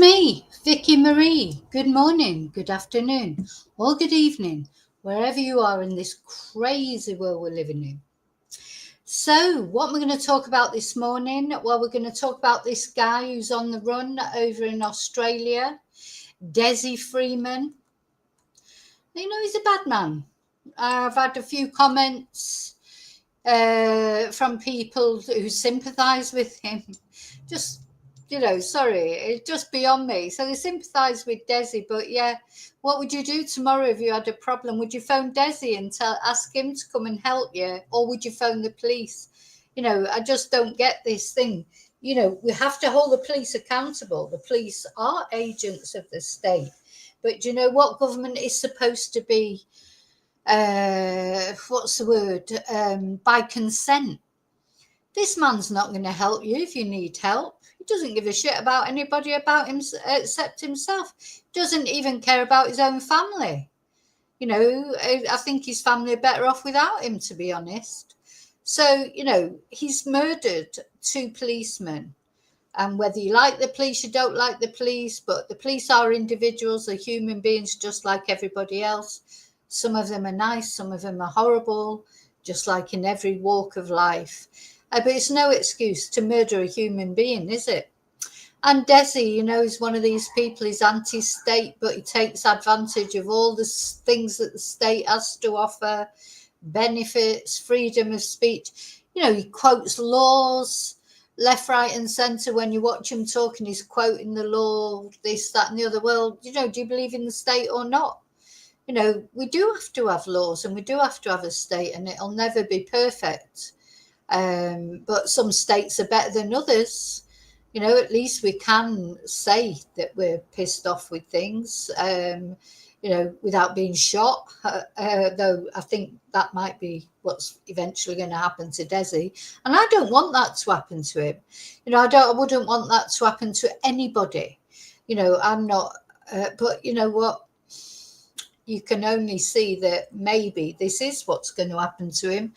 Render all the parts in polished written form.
me, Vicky Marie. Good morning, good afternoon, or good evening, wherever you are in this crazy world we're living in. So, what we're going to talk about this morning? Well, we're going to talk about this guy who's on the run over in Australia, Dezi Freeman. He's a bad man. I've had a few comments from people who sympathise with him. Sorry, it's just beyond me. So they sympathise with Dezi, but yeah, what would you do tomorrow if you had a problem? Would you phone Dezi and ask him to come and help you, or would you phone the police? I just don't get this thing. We have to hold the police accountable. The police are agents of the state, but do you know what government is supposed to be? What's the word? By consent. This man's not going to help you if you need help. He doesn't give a shit about anybody about him except himself. Doesn't even care about his own family. I think his family are better off without him, to be honest. So, he's murdered 2 policemen. And whether you like the police, you don't like the police, but the police are individuals, they're human beings just like everybody else. Some of them are nice, some of them are horrible, just like in every walk of life. But it's no excuse to murder a human being, is it? And Dezi, is one of these people. He's anti-state, but he takes advantage of all the things that the state has to offer, benefits, freedom of speech. He quotes laws left, right and centre. When you watch him talking, he's quoting the law, this, that and the other. Well, do you believe in the state or not? We do have to have laws and we do have to have a state, and it'll never be perfect. But some states are better than others. At least we can say that we're pissed off with things, without being shot. Though I think that might be what's eventually going to happen to Dezi. And I don't want that to happen to him. I wouldn't want that to happen to anybody. I'm not, but you know what? You can only see that maybe this is what's going to happen to him,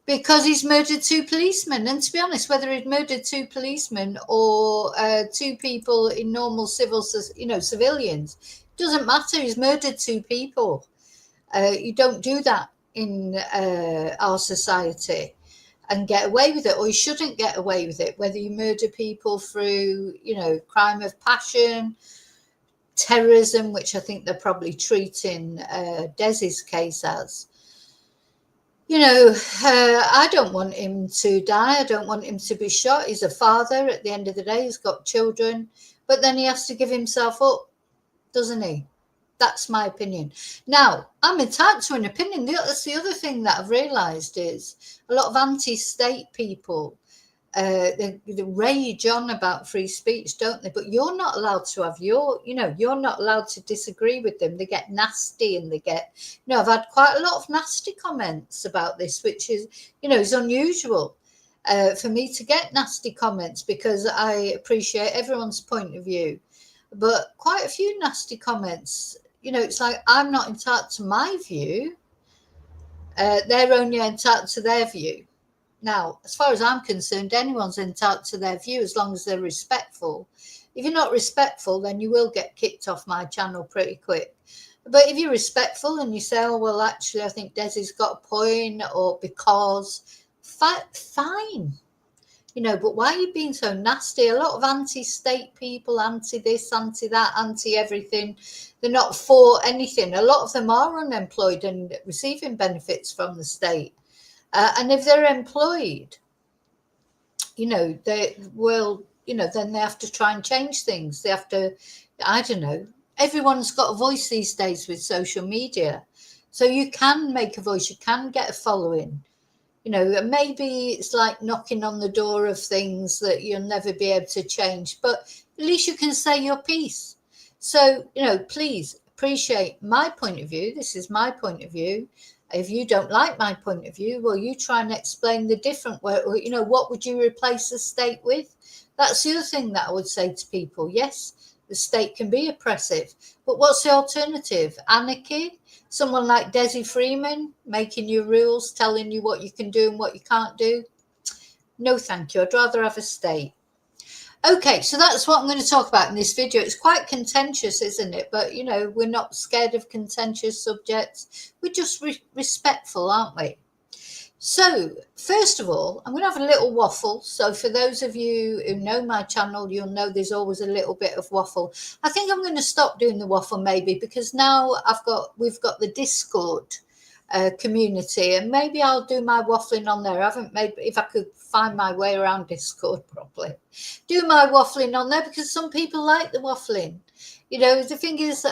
because he's murdered 2 policemen. And to be honest, whether he'd murdered 2 policemen or 2 people in normal civilians, doesn't matter. He's murdered 2 people. You don't do that in our society and get away with it, or you shouldn't get away with it, whether you murder people through, crime of passion, terrorism, which I think they're probably treating Dezi's case as. I don't want him to die. I don't want him to be shot. He's a father. At the end of the day, he's got children, but then he has to give himself up, doesn't he? That's my opinion. Now, I'm entitled to an opinion. That's the other thing that I've realised is a lot of anti-state people, they rage on about free speech, don't they? But you're not allowed to have you're not allowed to disagree with them. They get nasty and they get, I've had quite a lot of nasty comments about this, which is, is unusual for me to get nasty comments, because I appreciate everyone's point of view. But quite a few nasty comments, it's like I'm not entitled to my view. They're only entitled to their view. Now, as far as I'm concerned, anyone's entitled to their view as long as they're respectful. If you're not respectful, then you will get kicked off my channel pretty quick. But if you're respectful and you say, oh, well, actually, I think Dezi's got a point, or because, fine. But why are you being so nasty? A lot of anti-state people, anti-this, anti-that, anti-everything. They're not for anything. A lot of them are unemployed and receiving benefits from the state. And if they're employed, then they have to try and change things. They have to, I don't know. Everyone's got a voice these days with social media. So you can make a voice, you can get a following. Maybe it's like knocking on the door of things that you'll never be able to change, but at least you can say your piece. So, please appreciate my point of view. This is my point of view. If you don't like my point of view, well, you try and explain the different way. What would you replace the state with? That's the other thing that I would say to people. Yes, the state can be oppressive, but what's the alternative? Anarchy? Someone like Dezi Freeman making you rules, telling you what you can do and what you can't do? No, thank you. I'd rather have a state. Okay, so that's what I'm going to talk about in this video. It's quite contentious, isn't it? But, you know, we're not scared of contentious subjects. We're just respectful, aren't we? So, first of all, I'm going to have a little waffle. So, for those of you who know my channel, you'll know there's always a little bit of waffle. I think I'm going to stop doing the waffle maybe, because now we've got the Discord community, and maybe I'll do my waffling on there. I haven't made, if I could find my way around Discord properly, do my waffling on there, because some people like the waffling. You know, the thing is,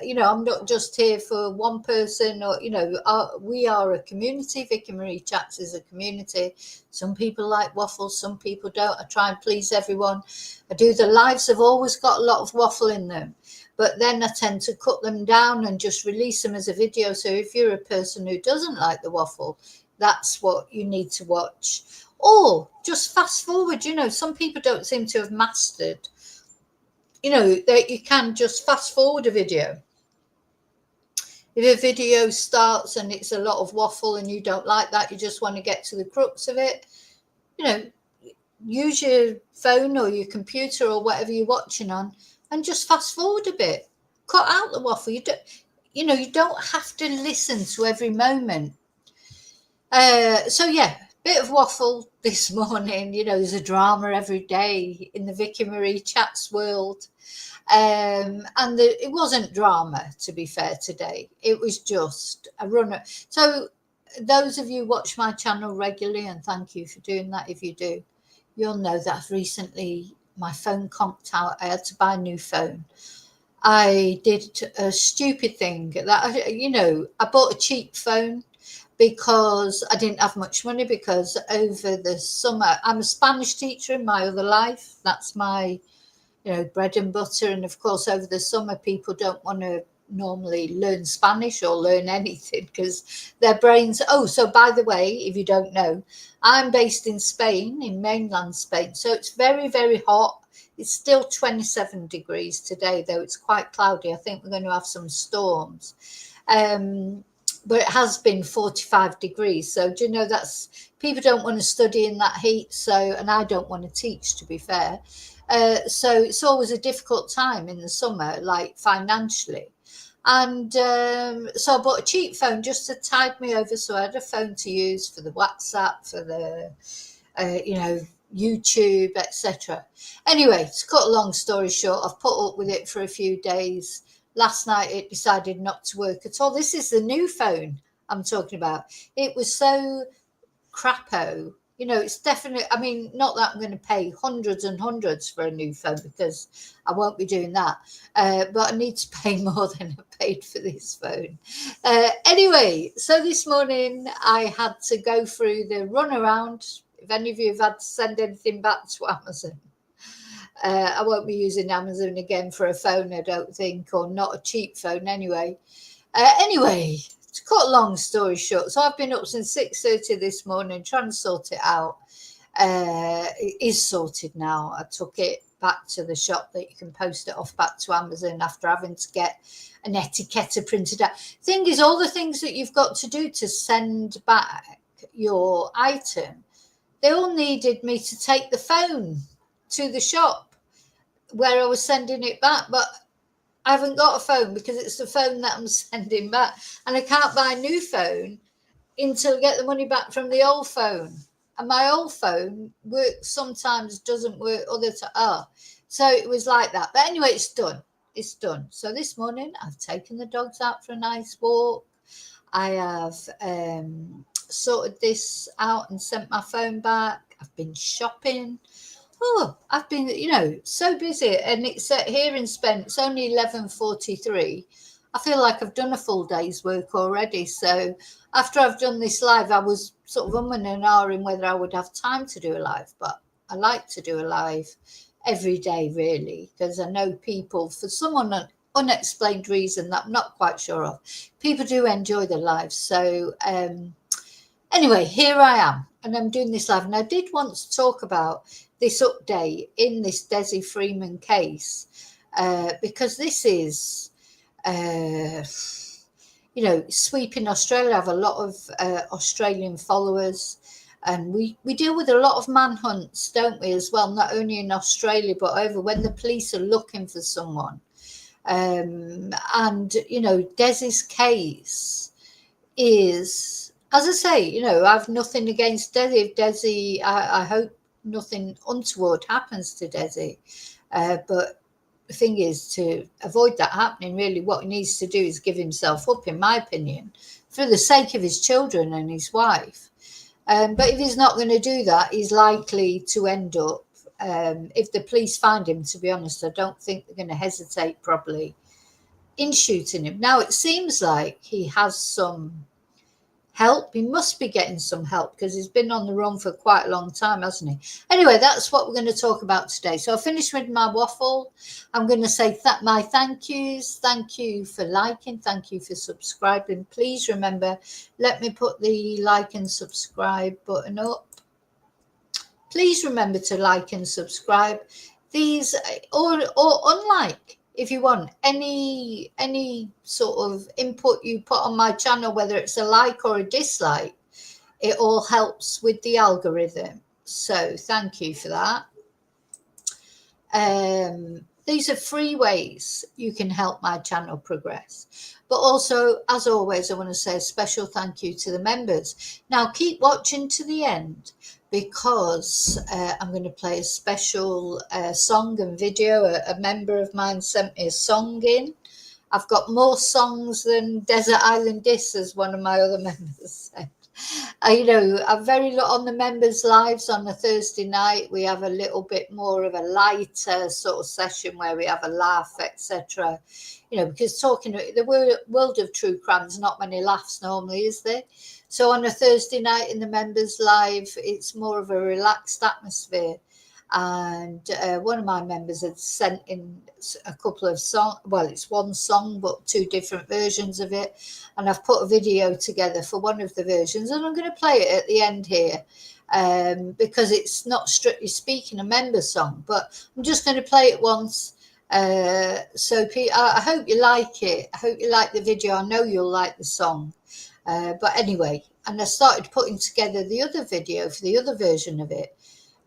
you know, I'm not just here for one person, or, you know, we are a community. Vicky Marie Chats is a community. Some people like waffles, some people don't. I try and please everyone. I do the lives, have always got a lot of waffle in them, but then I tend to cut them down and just release them as a video. So if you're a person who doesn't like the waffle, that's what you need to watch. Or just fast forward. You know, some people don't seem to have mastered, you know, that you can just fast forward a video. If a video starts and it's a lot of waffle and you don't like that, you just want to get to the crux of it, you know, use your phone or your computer or whatever you're watching on and just fast forward a bit. Cut out the waffle. You know, you don't have to listen to every moment. So yeah, bit of waffle this morning. You know, there's a drama every day in the Vicky Marie Chats world. And it wasn't drama, to be fair, today. It was just a runner. So those of you watch my channel regularly, and thank you for doing that. If you do, you'll know that recently my phone conked out. I had to buy a new phone. I did a stupid thing that, you know, I bought a cheap phone because I didn't have much money, because over the summer, I'm a Spanish teacher in my other life. That's my, you know, bread and butter. And of course, over the summer, people don't want to normally learn Spanish or learn anything because their brains. Oh, so by the way, if you don't know, I'm based in Spain, in mainland Spain. So it's very, very hot. It's still 27 degrees today, though it's quite cloudy. I think we're going to have some storms. But it has been 45 degrees. So do you know, that's, people don't want to study in that heat. So, and I don't want to teach, to be fair. So it's always a difficult time in the summer, like financially. And so I bought a cheap phone just to tide me over. So I had a phone to use for the WhatsApp, for the, you know, YouTube, etc. Anyway, to cut a long story short, I've put up with it for a few days. Last night it decided not to work at all. This is the new phone I'm talking about. It was so crapo. You know, it's definitely, I mean, not that I'm going to pay hundreds and hundreds for a new phone, because I won't be doing that. But I need to pay more than I paid for this phone. Anyway, so this morning I had to go through the runaround. If any of you have had to send anything back to Amazon, I won't be using Amazon again for a phone, I don't think, or not a cheap phone anyway. Anyway, to cut a long story short, so I've been up since 6:30 this morning trying to sort it out. It is sorted now. I took it back to the shop that you can post it off back to Amazon after having to get an etiquette printed out. Thing is, all the things that you've got to do to send back your item, they all needed me to take the phone to the shop where I was sending it back, but I haven't got a phone because it's the phone that I'm sending back, and I can't buy a new phone until I get the money back from the old phone. And my old phone works sometimes, doesn't work other times. So it was like that. But anyway, it's done. It's done. So this morning I've taken the dogs out for a nice walk. I have sorted this out and sent my phone back. I've been shopping. Oh, I've been, you know, so busy, and it's here in Spain. It's only 11:43. I feel like I've done a full day's work already. So after I've done this live, I was sort of umming and ahhing whether I would have time to do a live, but I like to do a live every day, really, because I know people, for some unexplained reason that I'm not quite sure of, people do enjoy the lives. So anyway, here I am, and I'm doing this live. And I did want to talk about this update in this Dezi Freeman case, because this is, you know, sweeping Australia. I have a lot of Australian followers. And we deal with a lot of manhunts, don't we, as well, not only in Australia, but over when the police are looking for someone. And, you know, Dezi's case is, as I say, you know, I've nothing against Dezi. If Dezi, I hope nothing untoward happens to Dezi. But the thing is, to avoid that happening, really, what he needs to do is give himself up, in my opinion, for the sake of his children and his wife. But if he's not going to do that, he's likely to end up, if the police find him, to be honest, I don't think they're going to hesitate probably in shooting him. Now, it seems like he has some help. He must be getting some help because he's been on the run for quite a long time, hasn't he? Anyway, that's what we're going to talk about today. So I'll finish with my waffle. I'm going to say my thank yous. Thank you for liking. Thank you for subscribing. Please remember, let me put the like and subscribe button up. Please remember to like and subscribe. These, or unlike, if you want any sort of input you put on my channel, whether it's a like or a dislike, it all helps with the algorithm. So thank you for that. These are free ways you can help my channel progress. But also, as always, I want to say a special thank you to the members. Now, keep watching to the end, because I'm going to play a special song and video. A member of mine sent me a song in. I've got more songs than Desert Island Discs, as one of my other members said. You know, I'm very on the members' lives on a Thursday night. We have a little bit more of a lighter sort of session where we have a laugh, etc. You know, because talking the world of true crime, there's not many laughs normally, is there? So on a Thursday night in the members' live, it's more of a relaxed atmosphere. And one of my members had sent in a couple of songs. Well, it's one song, but two different versions of it. And I've put a video together for one of the versions, and I'm going to play it at the end here, because it's not strictly speaking a member song, but I'm just going to play it once. So I hope you like it. I hope you like the video. I know you'll like the song. But anyway, and I started putting together the other video for the other version of it.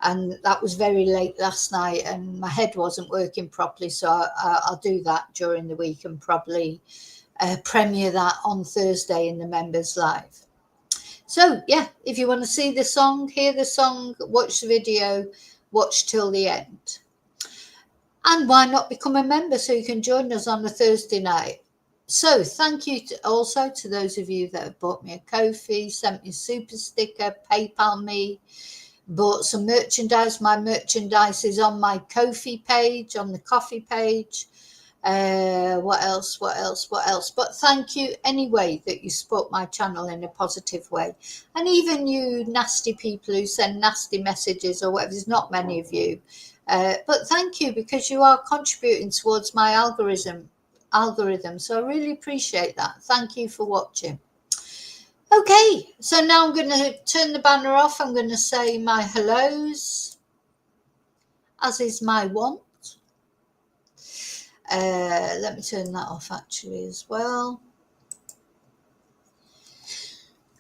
And that was very late last night, and my head wasn't working properly. So I'll do that during the week and probably premiere that on Thursday in the members live. So yeah, if you want to see the song, hear the song, watch the video, watch till the end. And why not become a member so you can join us on a Thursday night? So thank you also to those of you that have bought me a Ko-fi, sent me a super sticker, PayPal me, bought some merchandise. My merchandise is on my Ko-fi page, on the coffee page. What else? But thank you anyway that you support my channel in a positive way. And even you nasty people who send nasty messages or whatever, there's not many of you. But thank you, because you are contributing towards my algorithm. So I really appreciate that. Thank you for watching. Okay, so now I'm going to turn the banner off. I'm going to say my hellos, as is my wont. Let me turn that off actually as well.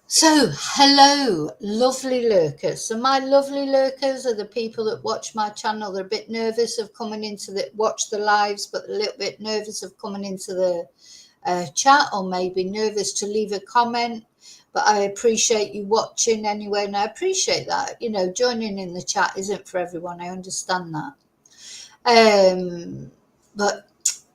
So, hello, lovely lurkers. So my lovely lurkers are the people that watch my channel. They're a bit nervous of coming into watch the lives, but a little bit nervous of coming into the chat, or maybe nervous to leave a comment. But I appreciate you watching anyway, and I appreciate that. You know, joining in the chat isn't for everyone. I understand that. But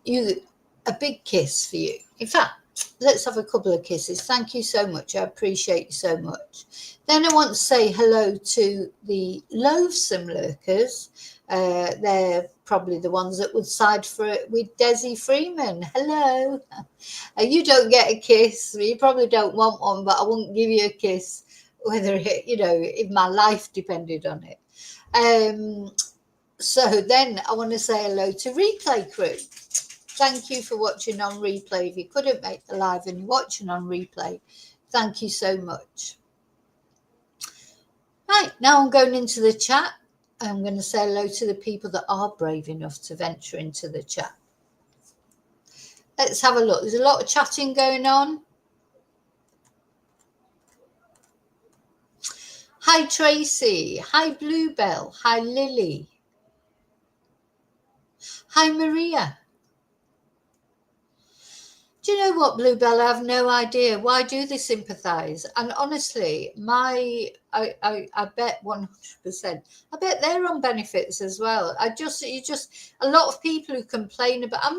a big kiss for you. In fact, let's have a couple of kisses. Thank you so much. I appreciate you so much. Then I want to say hello to the loathsome lurkers. They're probably the ones that would side for it with Dezi Freeman. Hello. You don't get a kiss. You probably don't want one, but I won't give you a kiss, whether it, you know, if my life depended on it. So then I want to say hello to Replay Crew. Thank you for watching on replay. If you couldn't make the live and you're watching on replay, thank you so much. Right, now I'm going into the chat. I'm going to say hello to the people that are brave enough to venture into the chat. Let's have a look. There's a lot of chatting going on. Hi, Tracy. Hi, Bluebell. Hi, Lily. Hi, Maria. Do you know what, Bluebell? I have no idea. Why do they sympathise? And honestly, I bet 100%. I bet they're on benefits as well. A lot of people who complain about.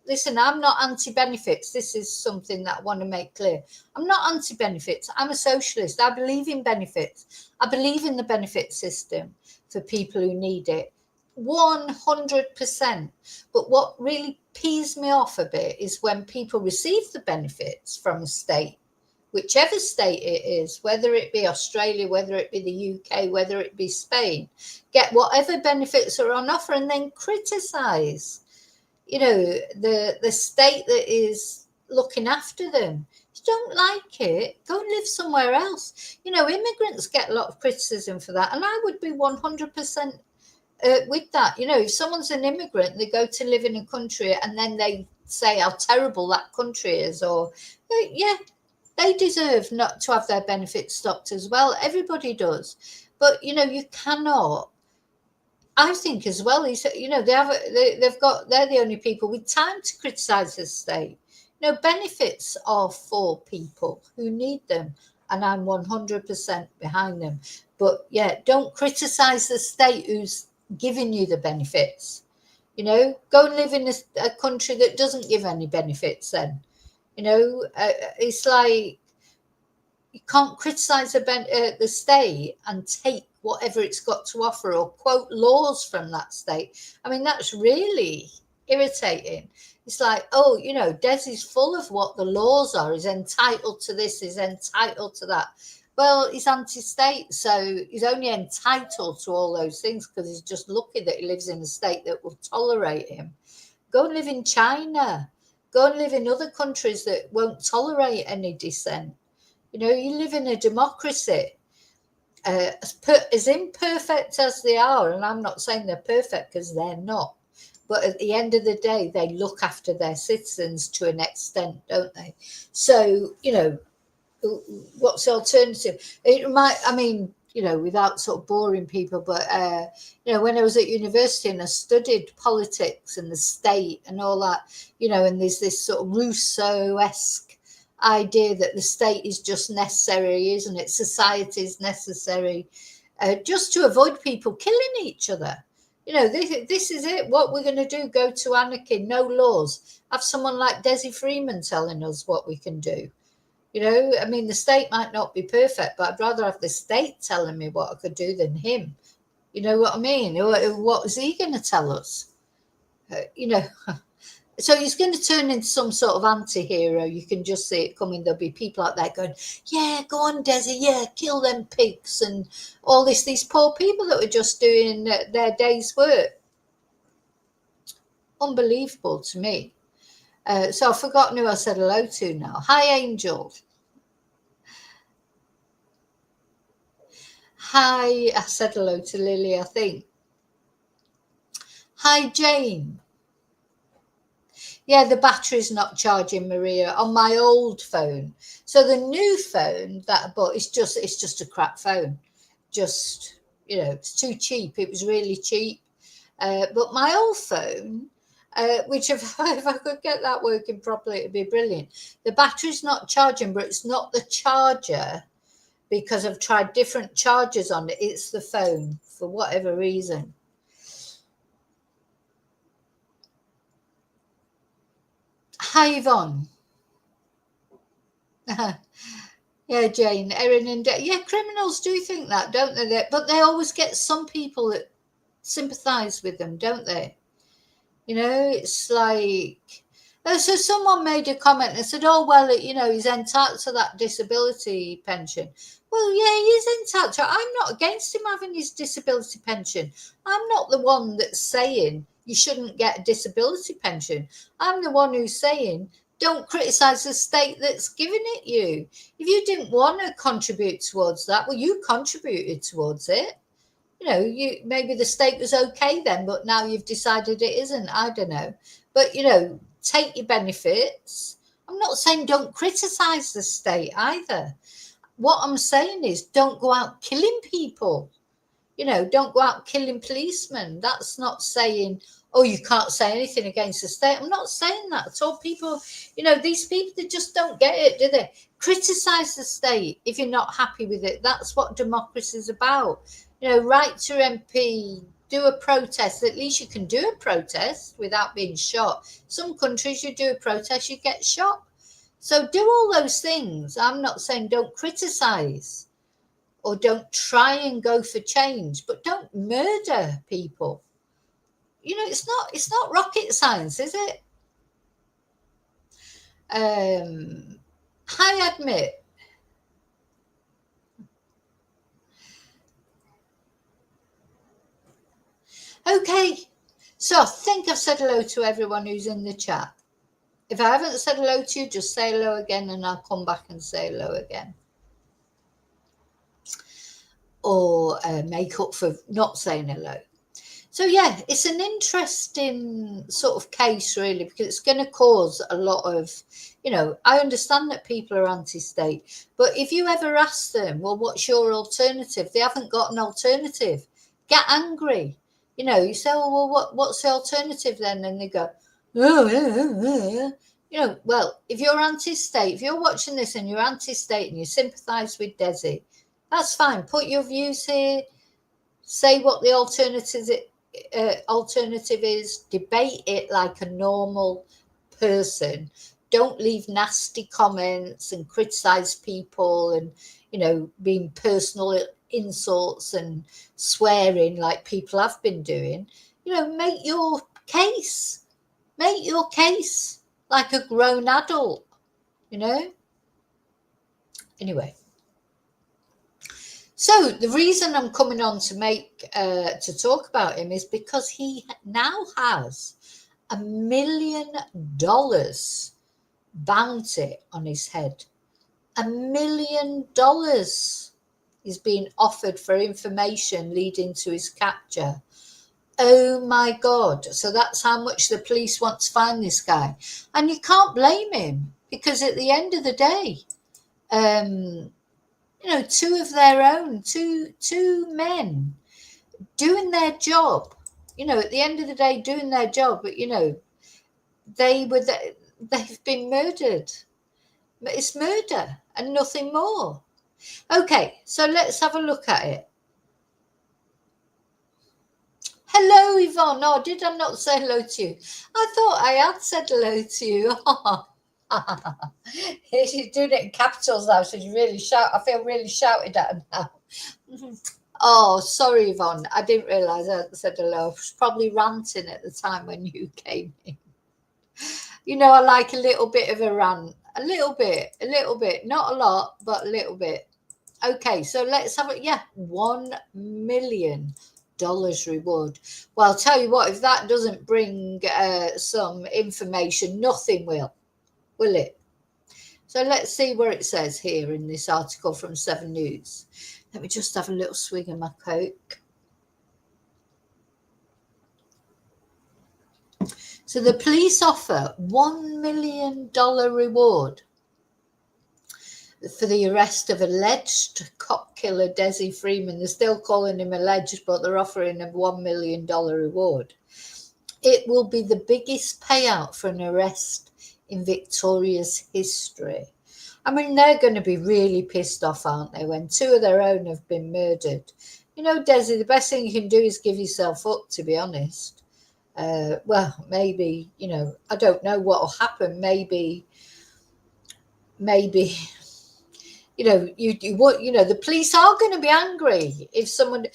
Listen, I'm not anti-benefits. This is something that I want to make clear. I'm not anti-benefits. I'm a socialist. I believe in benefits. I believe in the benefit system for people who need it. 100%. But what really pees me off a bit is when people receive the benefits from a state, whichever state it is, whether it be Australia, whether it be the UK, whether it be Spain, get whatever benefits are on offer and then criticise, the state that is looking after them. If you don't like it, go and live somewhere else. Immigrants get a lot of criticism for that, and I would be 100% with that. If someone's an immigrant, they go to live in a country and then they say how terrible that country is, or yeah, they deserve not to have their benefits stopped as well. Everybody does. But you cannot. I think as well is they're the only people with time to criticize the state. Benefits are for people who need them, and I'm 100% behind them. But yeah, don't criticize the state who's giving you the benefits. Go and live in a country that doesn't give any benefits. Then, it's like you can't criticize the state and take whatever it's got to offer or quote laws from that state. I mean, that's really irritating. It's like, oh, Dezi's full of what the laws are. He's entitled to this, he's entitled to that. Well, he's anti-state, so he's only entitled to all those things because he's just lucky that he lives in a state that will tolerate him. Go and live in China. Go and live in other countries that won't tolerate any dissent. You live in a democracy. As imperfect as they are, and I'm not saying they're perfect because they're not, but at the end of the day, they look after their citizens to an extent, don't they? So, what's the alternative? Without sort of boring people, but, when I was at university and I studied politics and the state and all that, and there's this sort of Rousseau-esque idea that the state is just necessary, isn't it? Society is necessary just to avoid people killing each other. This is it. What we're going to do, go to anarchy, no laws. Have someone like Dezi Freeman telling us what we can do. The state might not be perfect, but I'd rather have the state telling me what I could do than him. You know what I mean? What is he going to tell us? So he's going to turn into some sort of anti-hero. You can just see it coming. There'll be people out there going, yeah, go on, Dezi, yeah, kill them pigs and all this. These poor people that were just doing their day's work. Unbelievable to me. So I've forgotten who I said hello to now. Hi, Angel. Hi, I said hello to Lily, I think. Hi, Jane. Yeah, the battery's not charging, Maria, on my old phone. So the new phone that I bought it's just a crap phone. Just, it's too cheap. It was really cheap. But my old phone, which if I could get that working properly, it'd be brilliant. The battery's not charging, but it's not the charger because I've tried different chargers on it. It's the phone for whatever reason. Hi, Yvonne. Yeah, Jane, Erin, and yeah, criminals do think that, don't they? But they always get some people that sympathise with them, don't they? It's like. So someone made a comment and said, "Oh well, he's entitled to that disability pension." Well, yeah, he is entitled to. I'm not against him having his disability pension. I'm not the one that's saying you shouldn't get a disability pension. I'm the one who's saying don't criticise the state that's giving it you. If you didn't want to contribute towards that, well, you contributed towards it. You maybe the state was okay then, but now you've decided it isn't. I don't know. But take your benefits. I'm not saying don't criticise the state either. what I'm saying is, don't go out killing people. Don't go out killing policemen. That's not saying, oh, you can't say anything against the state. I'm not saying that at all. People, these people, they just don't get it, do they? Criticize the state if you're not happy with it. That's what democracy is about. Write to your MP, do a protest. At least you can do a protest without being shot. Some countries, you do a protest, you get shot. So do all those things. I'm not saying don't criticize or don't try and go for change, but don't murder people. It's not rocket science, is it? I admit. Okay, so I think I've said hello to everyone who's in the chat. If I haven't said hello to you, just say hello again and I'll come back and say hello again. Or make up for not saying hello. So, yeah, it's an interesting sort of case, really, because it's going to cause a lot of, I understand that people are anti-state, but if you ever ask them, well, what's your alternative? They haven't got an alternative. Get angry. You say, oh, well, what's the alternative then? And they go, well, if you're anti-state, if you're watching this and you're anti-state and you sympathise with Dezi, that's fine. Put your views here. Say what the alternative is. Debate it like a normal person. Don't leave nasty comments and criticize people and being personal insults and swearing like people have been doing. Make your case like a grown adult. Anyway, so the reason I'm coming on to talk about him is because he now has $1 million bounty on his head. $1 million is being offered for information leading to his capture. Oh my God. So that's how much the police want to find this guy. And you can't blame him, because at the end of the day, two of their own, two men doing their job, at the end of the day, doing their job, but, they've been murdered. It's murder and nothing more. Okay, so let's have a look at it. Hello, Yvonne. Oh, did I not say hello to you? I thought I had said hello to you. She's doing it in capitals now, so you really shout. I feel really shouted at her now. Oh, sorry, Yvonne. I didn't realise I said hello. I was probably ranting at the time when you came in. I like a little bit of a rant. A little bit. Not a lot, but a little bit. Okay, so let's have it. Yeah, $1 million reward. Well, I'll tell you what, if that doesn't bring some information, nothing will it? So let's see where it says here in this article from 7 News. Let me just have a little swig of my Coke. So the police offer $1 million reward for the arrest of alleged cop killer Dezi Freeman. They're still calling him alleged, but they're offering him $1 million reward. It will be the biggest payout for an arrest in Victoria's history. I mean, they're going to be really pissed off, aren't they, when 2 of their own have been murdered? Dezi, the best thing you can do is give yourself up, to be honest. Well, maybe, I don't know what will happen. Maybe, the police are going to be angry if someone,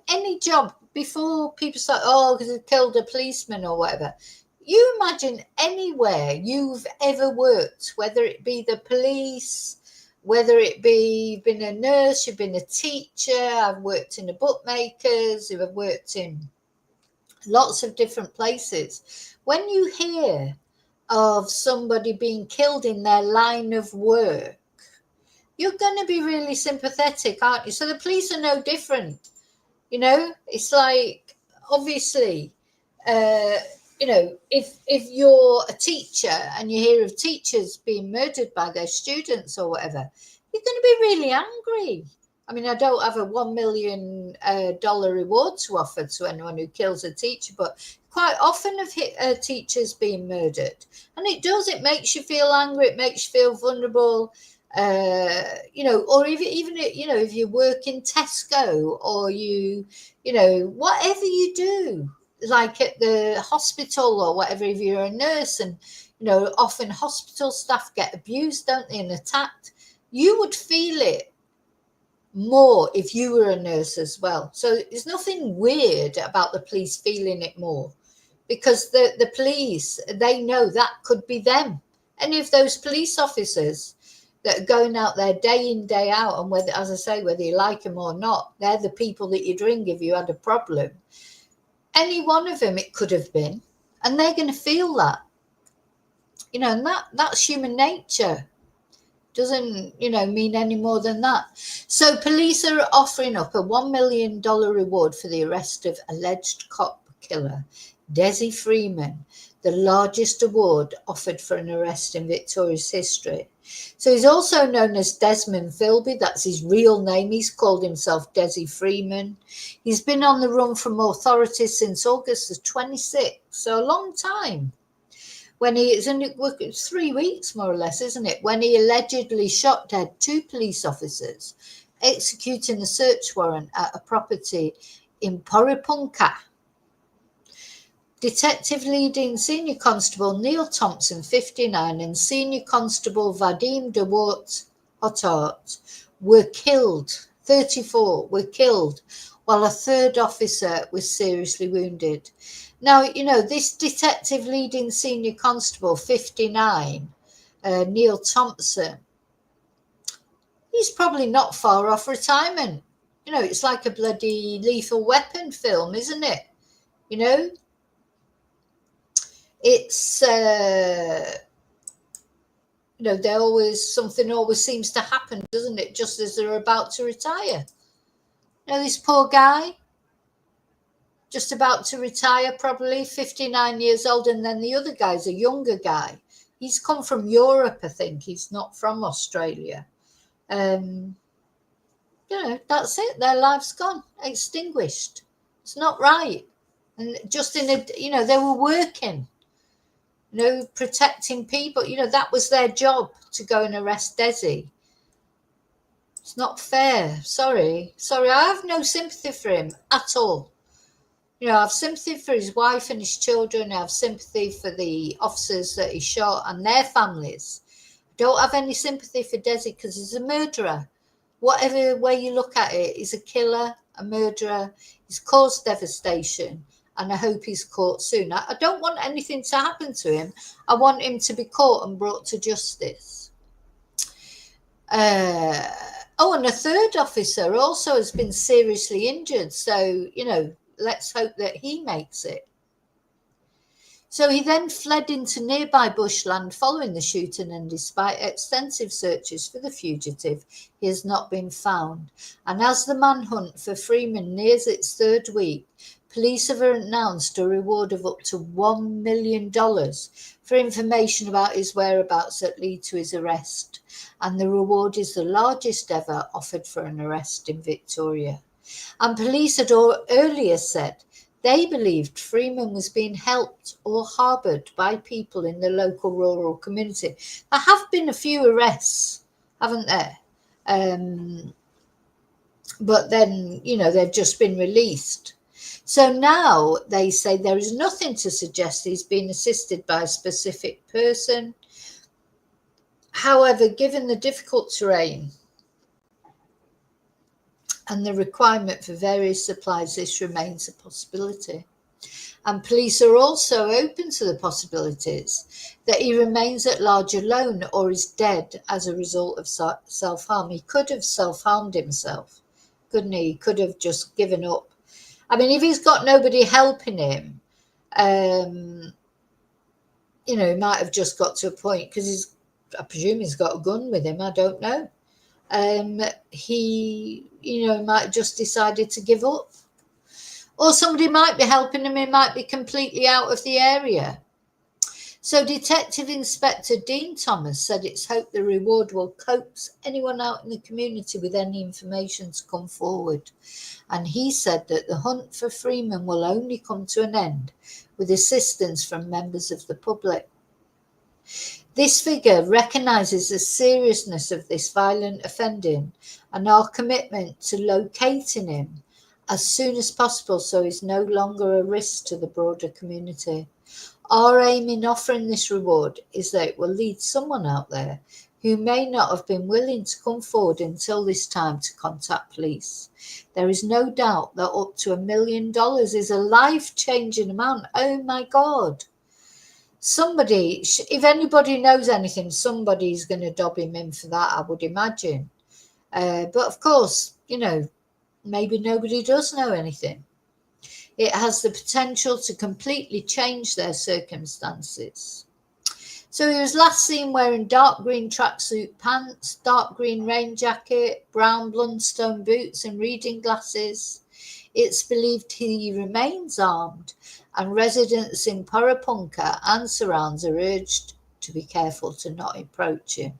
any job, before people start, because they killed a policeman or whatever. You imagine anywhere you've ever worked, whether it be the police, whether it be you've been a nurse, you've been a teacher. I've worked in the bookmakers, I've worked in lots of different places. When you hear of somebody being killed in their line of work, you're going to be really sympathetic, aren't you? So the police are no different. It's like, obviously, if you're a teacher and you hear of teachers being murdered by their students or whatever, you're going to be really angry. I mean, I don't have a $1 million reward to offer to anyone who kills a teacher, but quite often have hit teachers being murdered. And it does, it makes you feel angry, it makes you feel vulnerable. Or even if you work in Tesco, or whatever you do, like at the hospital or whatever, if you're a nurse, and often hospital staff get abused, don't they, and attacked, you would feel it more if you were a nurse as well. So there's nothing weird about the police feeling it more, because the police, they know that could be them. Any of those police officers that are going out there day in, day out, and whether, as I say, whether you like them or not, they're the people that you'd ring if you had a problem. Any one of them it could have been, and they're going to feel that. And that's human nature. Doesn't mean any more than that. So police are offering up a $1 million reward for the arrest of alleged cop killer Dezi Freeman, the largest award offered for an arrest in Victoria's history. So he's also known as Desmond Philby. That's his real name. He's called himself Dezi Freeman. He's been on the run from authorities since August the 26th, so a long time. When it's 3 weeks more or less, isn't it? When he allegedly shot dead 2 police officers, executing a search warrant at a property in Porepunkah. Detective leading Senior Constable Neil Thompson, 59, and Senior Constable Vadim DeWart Hotart were killed. 34 were killed, while a third officer was seriously wounded. Now, this detective leading Senior Constable, 59, Neil Thompson, he's probably not far off retirement. It's like a bloody Lethal Weapon film, isn't it? It's, something always seems to happen, doesn't it? Just as they're about to retire. This poor guy, just about to retire, probably 59 years old. And then the other guy's a younger guy. He's come from Europe, I think. He's not from Australia. That's it. Their life's gone, extinguished. It's not right. And just they were working, protecting people. That was their job, to go and arrest Dezi. It's not fair. Sorry. I have no sympathy for him at all. I have sympathy for his wife and his children. I have sympathy for the officers that he shot and their families. I don't have any sympathy for Dezi because he's a murderer. Whatever way you look at it, he's a killer, a murderer. He's caused devastation, and I hope he's caught soon. I don't want anything to happen to him. I want him to be caught and brought to justice. And a third officer also has been seriously injured. So, let's hope that he makes it. So he then fled into nearby bushland following the shooting, and despite extensive searches for the fugitive, he has not been found. And as the manhunt for Freeman nears its 3rd week, police have announced a reward of up to $1 million for information about his whereabouts that lead to his arrest. And the reward is the largest ever offered for an arrest in Victoria. And police had earlier said they believed Freeman was being helped or harboured by people in the local rural community. There have been a few arrests, haven't there? But then, they've just been released. So now they say there is nothing to suggest he's been assisted by a specific person. However, given the difficult terrain and the requirement for various supplies, this remains a possibility. And police are also open to the possibilities that he remains at large alone or is dead as a result of self-harm. He could have self-harmed himself, couldn't he? He could have just given up. I mean, if he's got nobody helping him, he might have just got to a point, because I presume he's got a gun with him. I don't know. He, might have just decided to give up. Or somebody might be helping him. He might be completely out of the area. So Detective Inspector Dean Thomas said it's hoped the reward will coax anyone out in the community with any information to come forward. And he said that the hunt for Freeman will only come to an end with assistance from members of the public. This figure recognises the seriousness of this violent offending and our commitment to locating him as soon as possible so he's no longer a risk to the broader community. Our aim in offering this reward is that it will lead someone out there who may not have been willing to come forward until this time to contact police. There is no doubt that up to $1 million is a life-changing amount. Oh my God. Somebody, if anybody knows anything, somebody's going to dob him in for that, I would imagine. But of course, maybe nobody does know anything. It has the potential to completely change their circumstances. So he was last seen wearing dark green tracksuit pants, dark green rain jacket, brown Blundstone boots and reading glasses. It's believed he remains armed, and residents in Porepunkah and surrounds are urged to be careful to not approach him.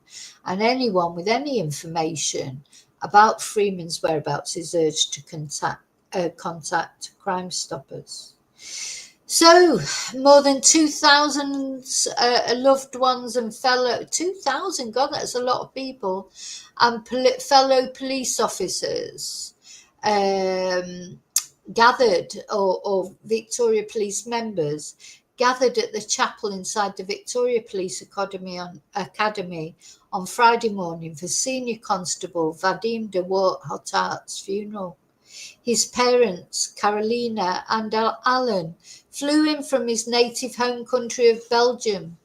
And anyone with any information about Freeman's whereabouts is urged to contact Crime Stoppers. So, more than 2,000 loved ones and 2,000, God, that's a lot of people, and fellow police officers gathered, or Victoria Police members gathered at the chapel inside the Victoria Police Academy on Friday morning for Senior Constable Vadim DeWart Hotart's funeral. His parents, Carolina and Alan, flew in from his native home country of Belgium,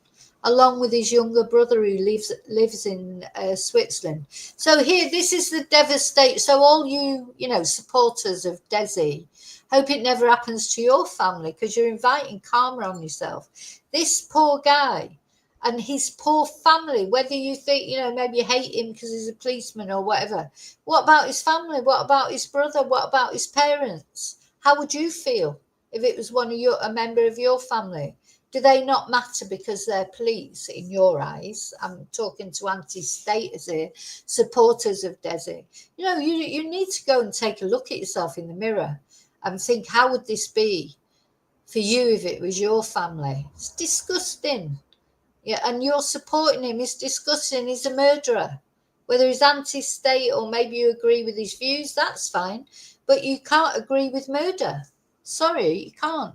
along with his younger brother who lives in Switzerland. So here, this is the devastation. So all you, supporters of Dezi, hope it never happens to your family because you're inviting karma on yourself. This poor guy and his poor family, whether you think, maybe you hate him because he's a policeman or whatever. What about his family? What about his brother? What about his parents? How would you feel if it was a member of your family? Do they not matter because they're police in your eyes? I'm talking to anti-staters here, supporters of Dezi. You need to go and take a look at yourself in the mirror and think, how would this be for you if it was your family? It's disgusting. Yeah, and you're supporting him. It's disgusting. He's a murderer. Whether he's anti-state or maybe you agree with his views, that's fine. But you can't agree with murder. Sorry, you can't.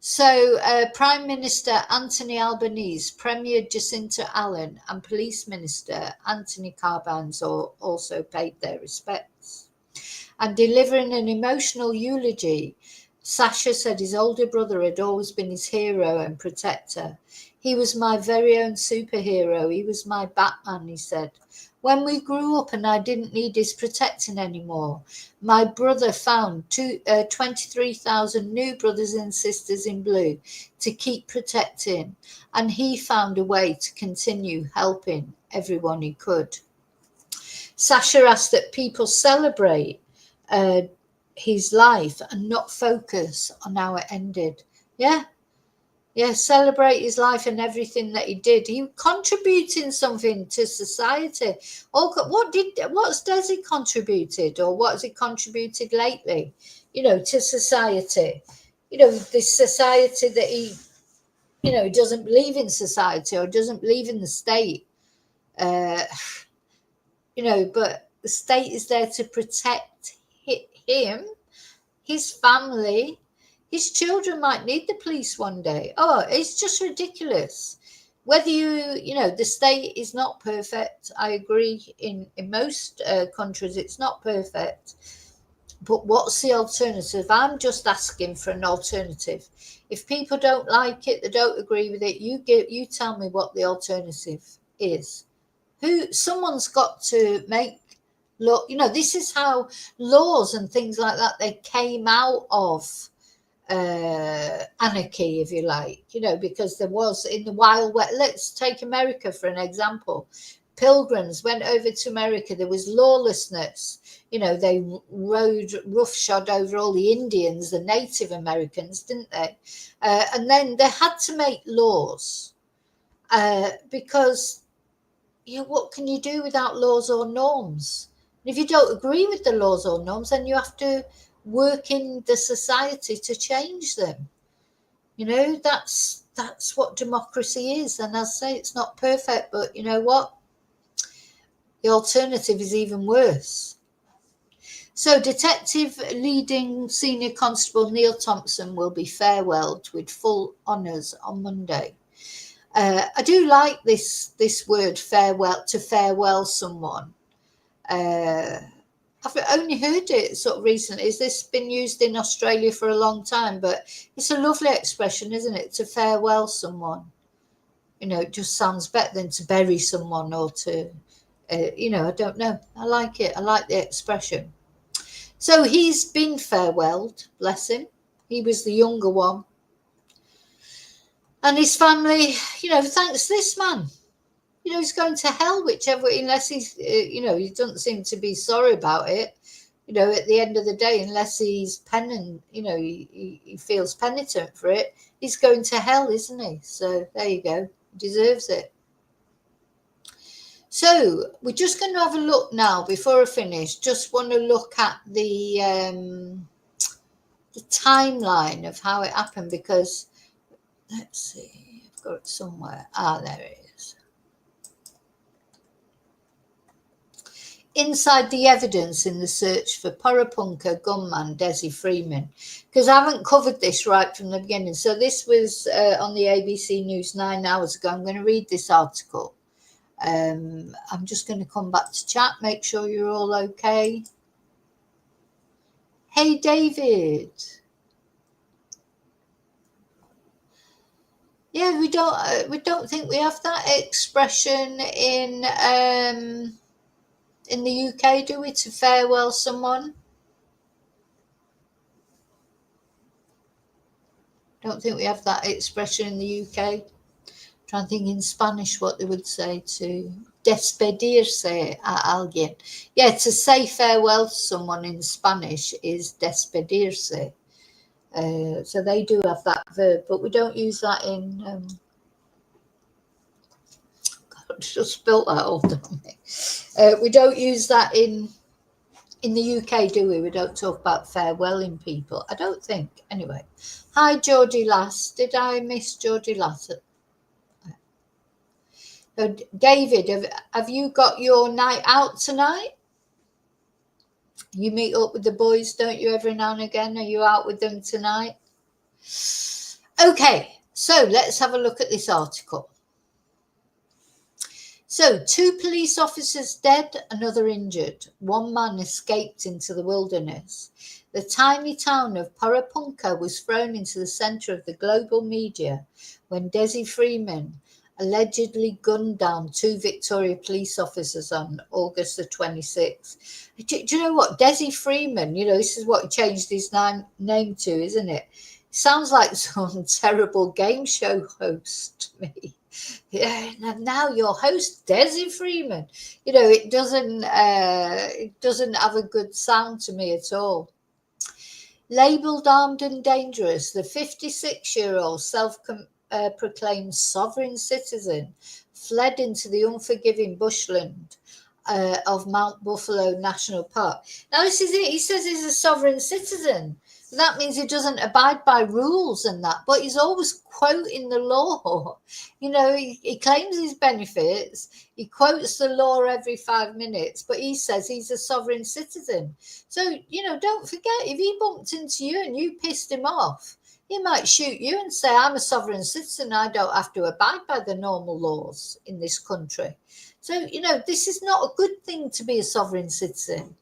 So Prime Minister Anthony Albanese, Premier Jacinta Allen and Police Minister Anthony Carbines also paid their respects. And delivering an emotional eulogy, Sasha said his older brother had always been his hero and protector. He was my very own superhero. He was my Batman, he said. When we grew up and I didn't need his protecting anymore, my brother found 23,000 new brothers and sisters in blue to keep protecting, and he found a way to continue helping everyone he could. Sasha asked that people celebrate his life and not focus on how it ended. Yeah, celebrate his life and everything that he did. He was contributing something to society. What's Dezi contributed, or what has he contributed lately, to society? This society that he doesn't believe in society or doesn't believe in the state. But the state is there to protect him, his family. His children might need the police one day. Oh, it's just ridiculous. Whether the state is not perfect. I agree. In most countries, it's not perfect. But what's the alternative? I'm just asking for an alternative. If people don't like it, they don't agree with it, you tell me what the alternative is. Someone's got to make law. This is how laws and things like that, they came out of anarchy, if you like, because there was in the Wild West. Let's take America for an example. pilgrims went over to America, there was lawlessness. They rode roughshod over all the Indians, the Native Americans, didn't they? And then they had to make laws because what can you do without laws or norms? And if you don't agree with the laws or norms, then you have to work in the society to change them. That's what democracy is. And as I say, it's not perfect, but you know what? The alternative is even worse. So Detective Leading Senior Constable Neil Thompson will be farewelled with full honours on Monday. I do like this word, farewell, to farewell someone. I've only heard it sort of recently. Has this been used in Australia for a long time? But it's a lovely expression, isn't it? To farewell someone. It just sounds better than to bury someone or to, I don't know. I like it. I like the expression. So he's been farewelled, bless him. He was the younger one. And his family, thanks this man. He's going to hell, unless he's, he doesn't seem to be sorry about it. At the end of the day, unless he's penitent, he feels penitent for it, he's going to hell, isn't he? So there you go. He deserves it. So we're just going to have a look now before I finish. Just want to look at the timeline of how it happened, because let's see, I've got it somewhere. There it is. Inside the evidence in the search for Parapunka gunman Dezi Freeman, because I haven't covered this right from the beginning. So this was on the ABC News 9 hours ago. I'm going to read this article. I'm just going to come back to chat, make sure you're all okay. Hey, David. Yeah, we don't think we have that expression in the UK, do we, to farewell someone? Don't think we have that expression in the UK. Trying to think in Spanish what they would say to despedirse a alguien. Yeah, to say farewell to someone in Spanish is despedirse. So they do have that verb, but we don't use that in. God, I just spilt that all down me. We don't use that in the UK, do we? We don't talk about farewelling people. I don't think. Anyway, hi Geordie Lass. Did I miss Geordie Lass? David, have you got your night out tonight? You meet up with the boys, don't you, every now and again? Are you out with them tonight? Okay, so let's have a look at this article. So 2 police officers dead, another injured. 1 man escaped into the wilderness. The tiny town of Parapunka was thrown into the centre of the global media when Dezi Freeman allegedly gunned down 2 Victoria police officers on August the 26th. Do you know what? Dezi Freeman, this is what he changed his name to, isn't it? Sounds like some terrible game show host to me. Yeah, and now your host, Dezi Freeman. It doesn't have a good sound to me at all. Labelled armed and dangerous, the 56-year-old self-proclaimed sovereign citizen fled into the unforgiving bushland of Mount Buffalo National Park. Now, this is it. He says he's a sovereign citizen. That means he doesn't abide by rules and that, but he's always quoting the law. He claims his benefits. He quotes the law every 5 minutes, but he says he's a sovereign citizen. So, don't forget, if he bumped into you and you pissed him off, he might shoot you and say, I'm a sovereign citizen. I don't have to abide by the normal laws in this country. So, this is not a good thing to be a sovereign citizen.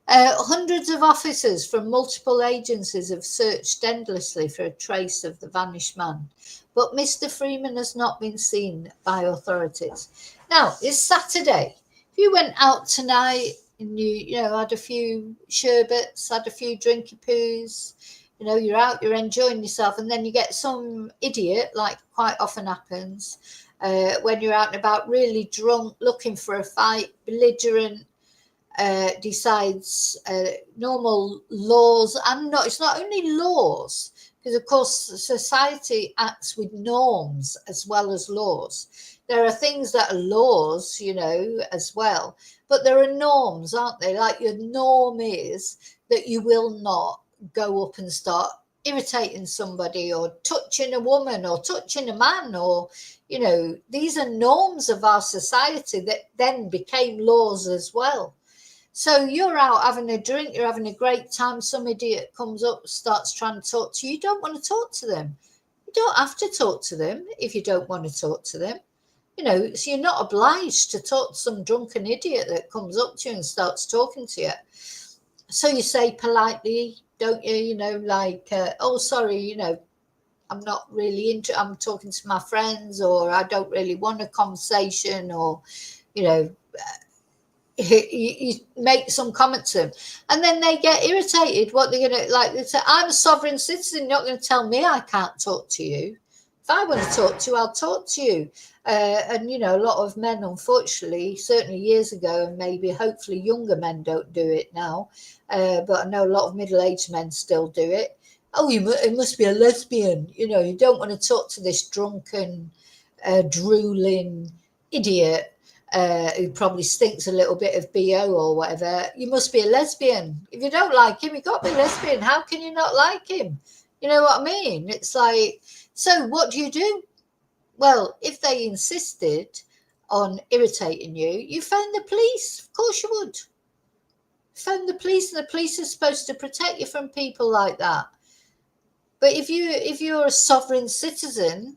Hundreds of officers from multiple agencies have searched endlessly for a trace of the vanished man, but Mr. Freeman has not been seen by authorities. Now, it's Saturday. If you went out tonight and you had a few sherbets, had a few drinky poos, you're out, you're enjoying yourself, and then you get some idiot, like quite often happens, when you're out and about really drunk, looking for a fight, belligerent, decides normal laws, and not, it's not only laws, because of course society acts with norms as well as laws. There are things that are laws, you know, as well, but there are norms, aren't they? Like your norm is that you will not go up and start irritating somebody or touching a woman or touching a man, or, you know, these are norms of our society that then became laws as well. So you're out having a drink, you're having a great time, some idiot comes up, starts trying to talk to you. You don't want to talk to them. You don't have to talk to them if you don't want to talk to them. You know, so you're not obliged to talk to some drunken idiot that comes up to you and starts talking to you. So you say politely, don't you? You know, like, oh, sorry, you know, I'm not really into, I'm talking to my friends, or I don't really want a conversation, or, you know, you make some comment to them, and then they get irritated. What they're going to, like, they say, I'm a sovereign citizen, you're not going to tell me I can't talk to you. If I want to talk to you, I'll talk to you. And, you know, a lot of men, unfortunately, certainly years ago, and maybe hopefully younger men don't do it now, but I know a lot of middle-aged men still do it. Oh, it must be a lesbian. You know, you don't want to talk to this drunken, drooling idiot who probably stinks a little bit of BO or whatever. You must be a lesbian. If you don't like him, you've got to be lesbian. How can you not like him? You know what I mean? It's like, so what do you do? Well, if they insisted on irritating you, you phone the police. Of course you would. Phone the police, and the police are supposed to protect you from people like that. But if you're a sovereign citizen,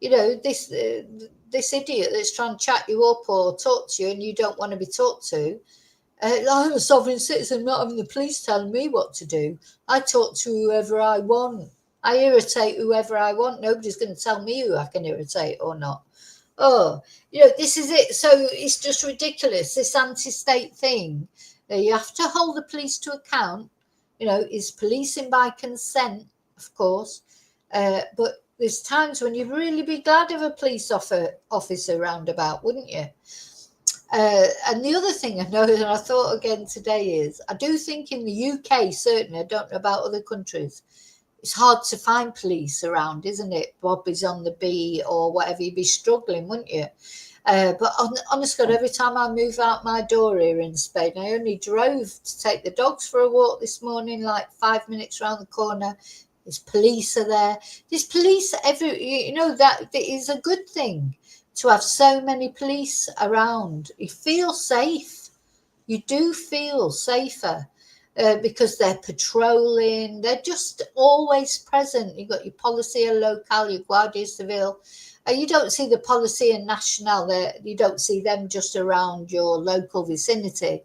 you know, this idiot that's trying to chat you up or talk to you, and you don't want to be talked to, I'm a sovereign citizen, I'm not having the police telling me what to do. I talk to whoever I want. I irritate whoever I want. Nobody's going to tell me who I can irritate or not. Oh, you know, this is it. So it's just ridiculous, this anti-state thing. You have to hold the police to account. You know, is policing by consent, of course. But there's times when you'd really be glad of a police officer roundabout, wouldn't you? And the other thing I know, and I thought again today, is I do think in the UK, certainly, I don't know about other countries, it's hard to find police around, isn't it? Bobby's on the bee or whatever, you'd be struggling, wouldn't you? But honest God, every time I move out my door here in Spain, I only drove to take the dogs for a walk this morning, like 5 minutes around the corner. There's police are there. There's police you know, that is a good thing to have so many police around. You feel safe. You do feel safer because they're patrolling. They're just always present. You've got your Policía Local, your Guardia Civil. You don't see the Policía Nacional there. You don't see them just around your local vicinity.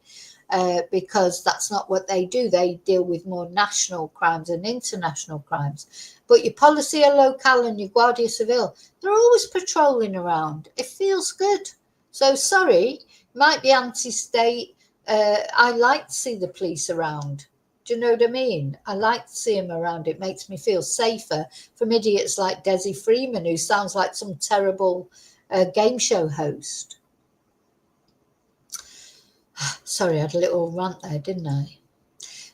Because that's not what they do. They deal with more national crimes and international crimes. But your Policía Local and your Guardia Civil, they're always patrolling around. It feels good. So sorry, might be anti-state. I like to see the police around. Do you know what I mean? I like to see them around. It makes me feel safer from idiots like Dezi Freeman, who sounds like some terrible game show host. Sorry, I had a little rant there, didn't I?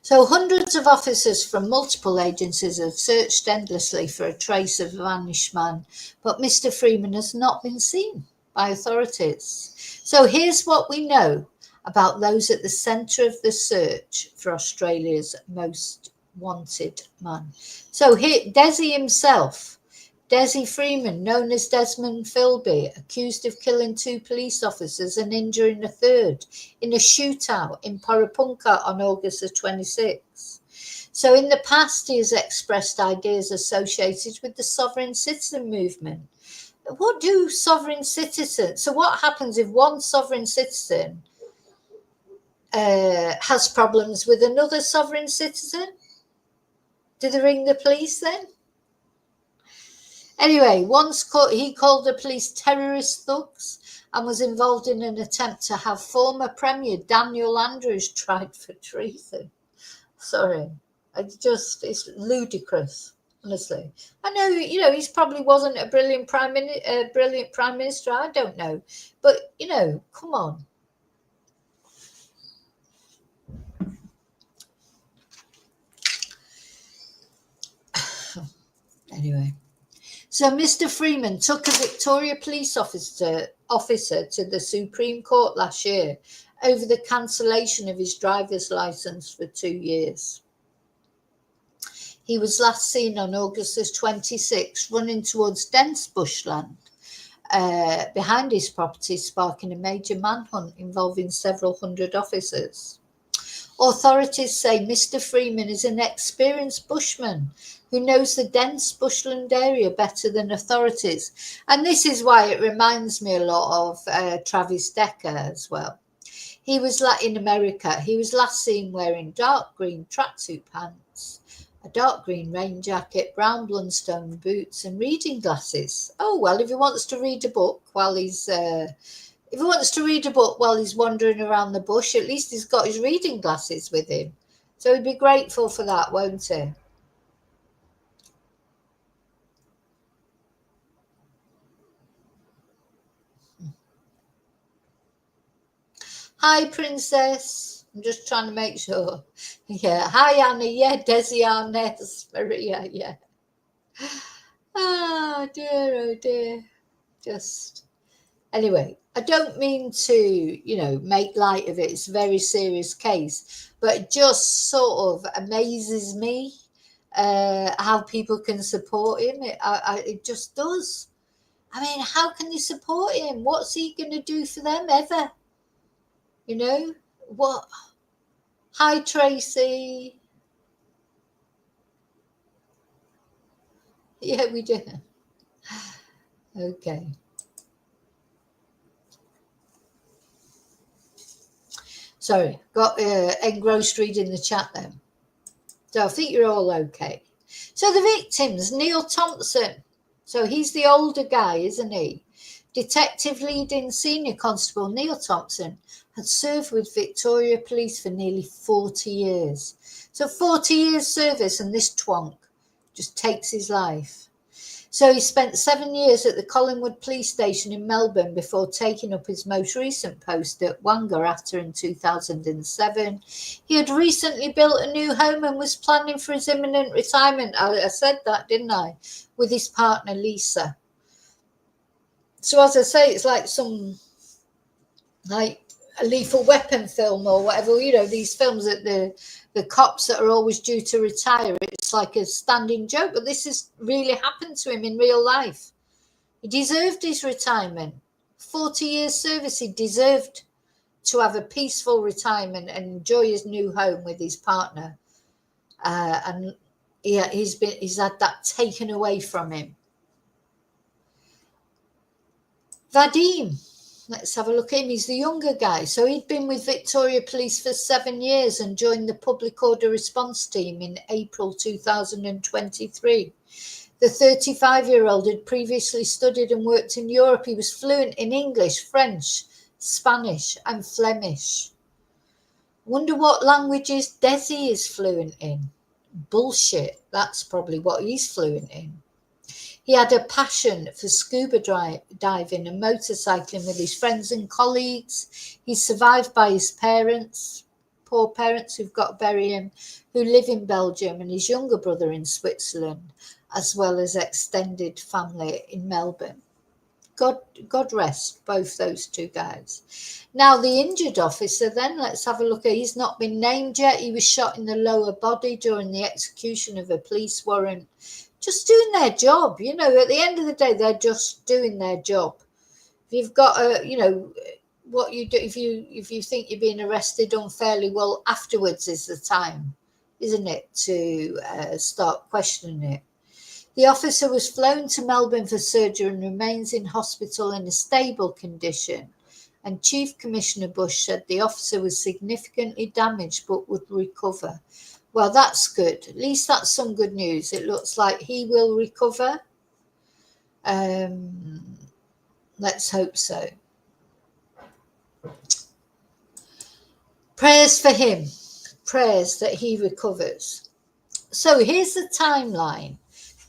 So hundreds of officers from multiple agencies have searched endlessly for a trace of a vanished man, but Mr. Freeman has not been seen by authorities. So here's what we know about those at the centre of the search for Australia's most wanted man. So here, Dezi himself, Dezi Freeman, known as Desmond Philby, accused of killing 2 police officers and injuring a third in a shootout in Porepunkah on August the 26th. So in the past, he has expressed ideas associated with the sovereign citizen movement. What do sovereign citizens? So what happens if one sovereign citizen has problems with another sovereign citizen? Do they ring the police then? Anyway, he called the police terrorist thugs and was involved in an attempt to have former Premier Daniel Andrews tried for treason. Sorry, it's ludicrous. honestly. I know, you know, he's probably wasn't a brilliant prime minister. I don't know, but you know, come on. Anyway, so Mr. Freeman took a Victoria police officer to the Supreme Court last year over the cancellation of his driver's license for 2 years. He was last seen on August 26 running towards dense bushland behind his property, sparking a major manhunt involving several hundred officers. Authorities say Mr. Freeman is an experienced bushman who knows the dense bushland area better than authorities. And this is why it reminds me a lot of Travis Decker as well. He was in America. He was last seen wearing dark green tracksuit pants, a dark green rain jacket, brown Blundstone boots, and reading glasses. Oh, well, if he wants to read a book while he's wandering around the bush, at least he's got his reading glasses with him. So he'd be grateful for that, won't he? Hi, Princess. I'm just trying to make sure. Yeah. Hi, Anna. Yeah, Dezi, Arnez, Maria. Yeah. Ah, dear, oh dear. Just anyway, I don't mean to, you know, make light of it. It's a very serious case, but it just sort of amazes me how people can support him. It just does. I mean, how can they support him? What's he going to do for them ever? You know what? Hi, Tracy. Yeah, we do. Okay. Sorry, got engrossed reading the chat then. So I think you're all okay. So the victims, Neil Thompson. So he's the older guy, isn't he? Detective leading senior constable Neil Thompson had served with Victoria Police for nearly 40 years. So 40 years service, and this twonk just takes his life. So he spent 7 years at the Collingwood Police Station in Melbourne before taking up his most recent post at Wangaratta in 2007. He had recently built a new home and was planning for his imminent retirement. I said that, didn't I? With his partner, Lisa. So as I say, it's like like a Lethal Weapon film or whatever, you know, these films that the cops that are always due to retire, it's like a standing joke, but this has really happened to him in real life. He deserved his retirement. 40 years service, he deserved to have a peaceful retirement and enjoy his new home with his partner. And yeah, he's had that taken away from him. Vadim, let's have a look at him. He's the younger guy. So he'd been with Victoria Police for 7 years and joined the Public Order Response Team in April 2023. The 35-year-old had previously studied and worked in Europe. He was fluent in English, French, Spanish, and Flemish. Wonder what languages Dezi is fluent in. Bullshit. That's probably what he's fluent in. He had a passion for scuba diving and motorcycling with his friends and colleagues. He's survived by his parents, poor parents who've got to bury him, who live in Belgium, and his younger brother in Switzerland, as well as extended family in Melbourne. God rest both those two guys. Now, the injured officer, then, let's have a look at. He's not been named yet. He was shot in the lower body during the execution of a police warrant. Just doing their job, you know. At the end of the day, they're just doing their job. If you've got a, you know, what you do, if you think you're being arrested unfairly, well, afterwards is the time, isn't it, to start questioning it. The officer was flown to Melbourne for surgery and remains in hospital in a stable condition. And Chief Commissioner Bush said the officer was significantly damaged but would recover. Well, that's good. At least that's some good news. It looks like he will recover. Let's hope so. Prayers for him. Prayers that he recovers. So here's the timeline.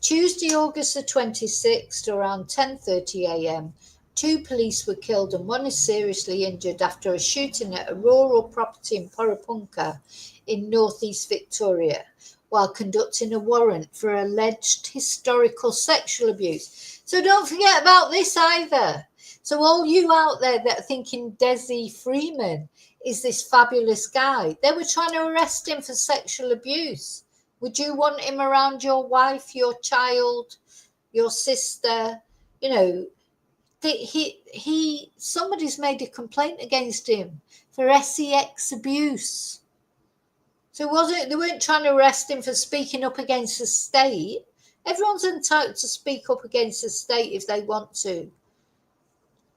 Tuesday, August the 26th, around 10:30 a.m., 2 police were killed and 1 is seriously injured after a shooting at a rural property in Porepunkah in northeast Victoria while conducting a warrant for alleged historical sexual abuse. So don't forget about this either. So all you out there that are thinking Dezi Freeman is this fabulous guy, they were trying to arrest him for sexual abuse. Would you want him around your wife, your child, your sister? You know, somebody's made a complaint against him for sex abuse. So they weren't trying to arrest him for speaking up against the state. Everyone's entitled to speak up against the state if they want to.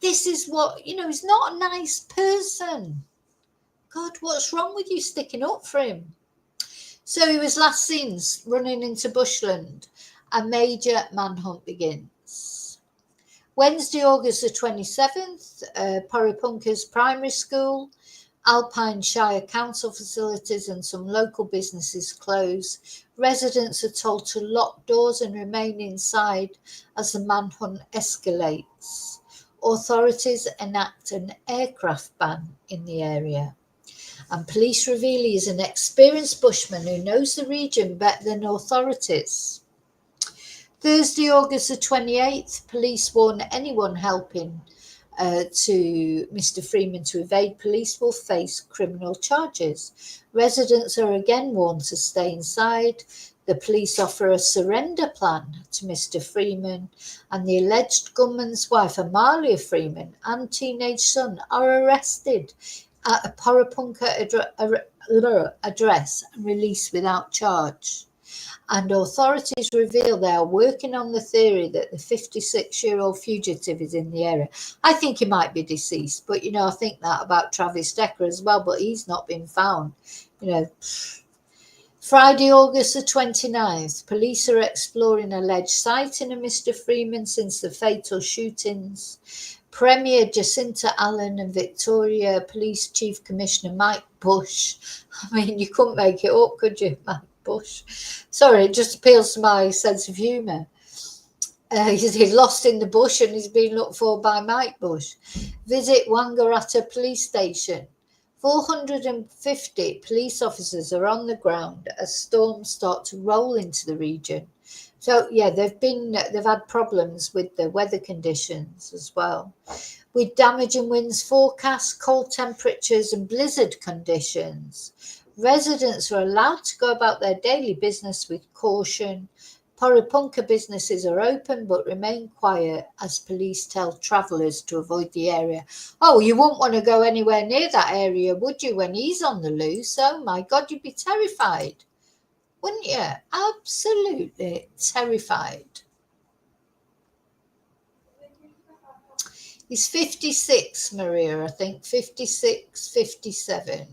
This is what, he's not a nice person. God, what's wrong with you sticking up for him? So he was last seen running into bushland. A major manhunt begins. Wednesday, August the 27th, Porepunkah's primary school, Alpine Shire Council facilities and some local businesses close. Residents are told to lock doors and remain inside as the manhunt escalates. Authorities enact an aircraft ban in the area. And police reveal he is an experienced bushman who knows the region better than authorities. Thursday, August the 28th, police warn anyone helping to Mr. Freeman to evade police will face criminal charges. Residents are again warned to stay inside. The police offer a surrender plan to Mr. Freeman, and the alleged gunman's wife, Amalia Freeman, and teenage son are arrested at a Porepunkah address and released without charge. And authorities reveal they are working on the theory that the 56-year-old fugitive is in the area. I think he might be deceased, but, I think that about Travis Decker as well, but he's not been found. Friday, August the 29th, police are exploring alleged sighting of Mr. Freeman since the fatal shootings. Premier Jacinta Allen and Victoria Police Chief Commissioner Mike Bush. I mean, you couldn't make it up, could you, Mike Bush? Sorry, it just appeals to my sense of humour. He's lost in the bush and he's been looked for by Mike Bush. Visit Wangaratta Police Station. 450 police officers are on the ground as storms start to roll into the region. So, yeah, they've had problems with the weather conditions as well. With damage and winds forecast, cold temperatures and blizzard conditions, residents are allowed to go about their daily business with caution. Porepunkah businesses are open but remain quiet as police tell travellers to avoid the area. Oh, you wouldn't want to go anywhere near that area, would you, when he's on the loose? Oh, my God, you'd be terrified. Wouldn't you? Absolutely terrified. He's 56, Maria, I think. 56, 57.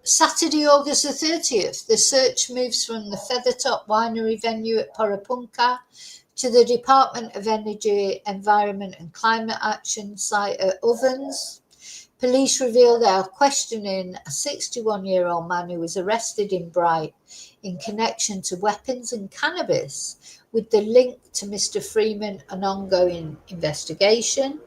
Saturday, August the 30th, the search moves from the Feathertop Winery venue at Porepunkah to the Department of Energy, Environment and Climate Action site at Ovens. Police reveal they are questioning a 61-year-old man who was arrested in Bright in connection to weapons and cannabis, with the link to Mr. Freeman, an ongoing investigation.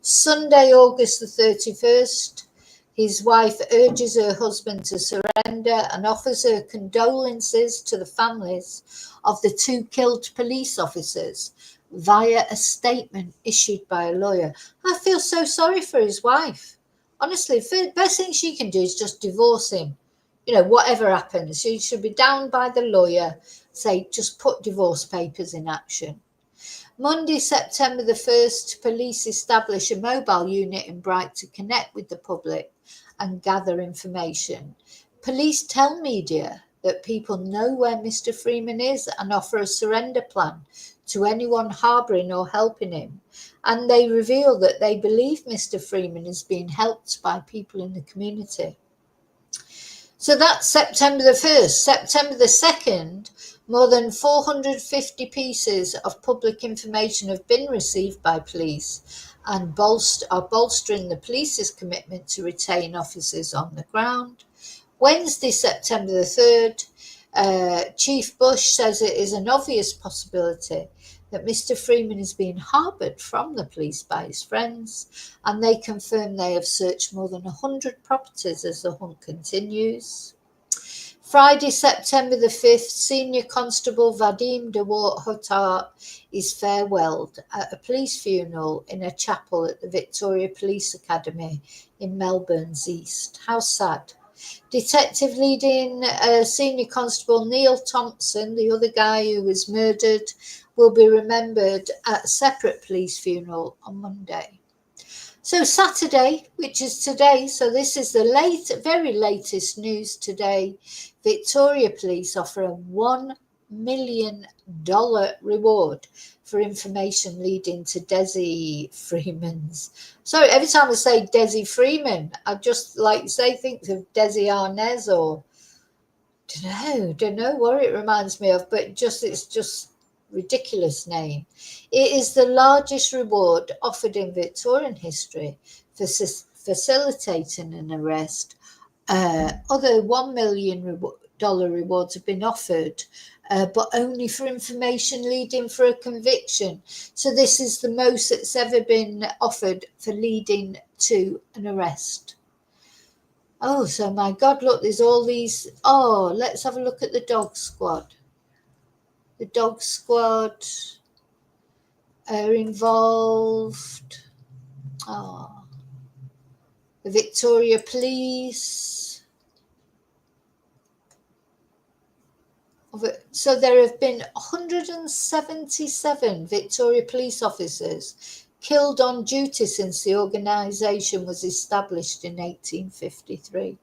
Sunday, August the 31st, his wife urges her husband to surrender and offers her condolences to the families of the 2 killed police officers via a statement issued by a lawyer. I feel so sorry for his wife. Honestly, the best thing she can do is just divorce him. Whatever happens, she should be down by the lawyer, say, just put divorce papers in action. Monday, September the 1st, police establish a mobile unit in Bright to connect with the public and gather information. Police tell media that people know where Mr. Freeman is and offer a surrender plan to anyone harbouring or helping him. And they reveal that they believe Mr. Freeman is being helped by people in the community. So that's September the 1st. September the 2nd, more than 450 pieces of public information have been received by police and are bolstering the police's commitment to retain officers on the ground. Wednesday, September the 3rd, Chief Bush says it is an obvious possibility that Mr. Freeman is being harboured from the police by his friends, and they confirm they have searched more than 100 properties as the hunt continues. Friday, September the 5th, Senior Constable Vadim Dewart is farewelled at a police funeral in a chapel at the Victoria Police Academy in Melbourne's East. How sad. Detective leading Senior Constable Neil Thompson, the other guy who was murdered, will be remembered at a separate police funeral on Monday. So Saturday, which is today, so this is the very latest news today, Victoria Police offer a $1 million reward for information leading to Dezi Freeman's. Sorry, every time I say Dezi Freeman, I just think of Desi Arnaz or don't know what it reminds me of, but it's just ridiculous name. It is the largest reward offered in Victorian history for facilitating an arrest. Other $1 million rewards have been offered, but only for information leading for a conviction. So this is the most that's ever been offered for leading to an arrest. Oh, so my God, look, there's all these. Oh, let's have a look at the dog squad. The dog squad are involved. Oh, the Victoria Police. So there have been 177 Victoria Police officers killed on duty since the organisation was established in 1853.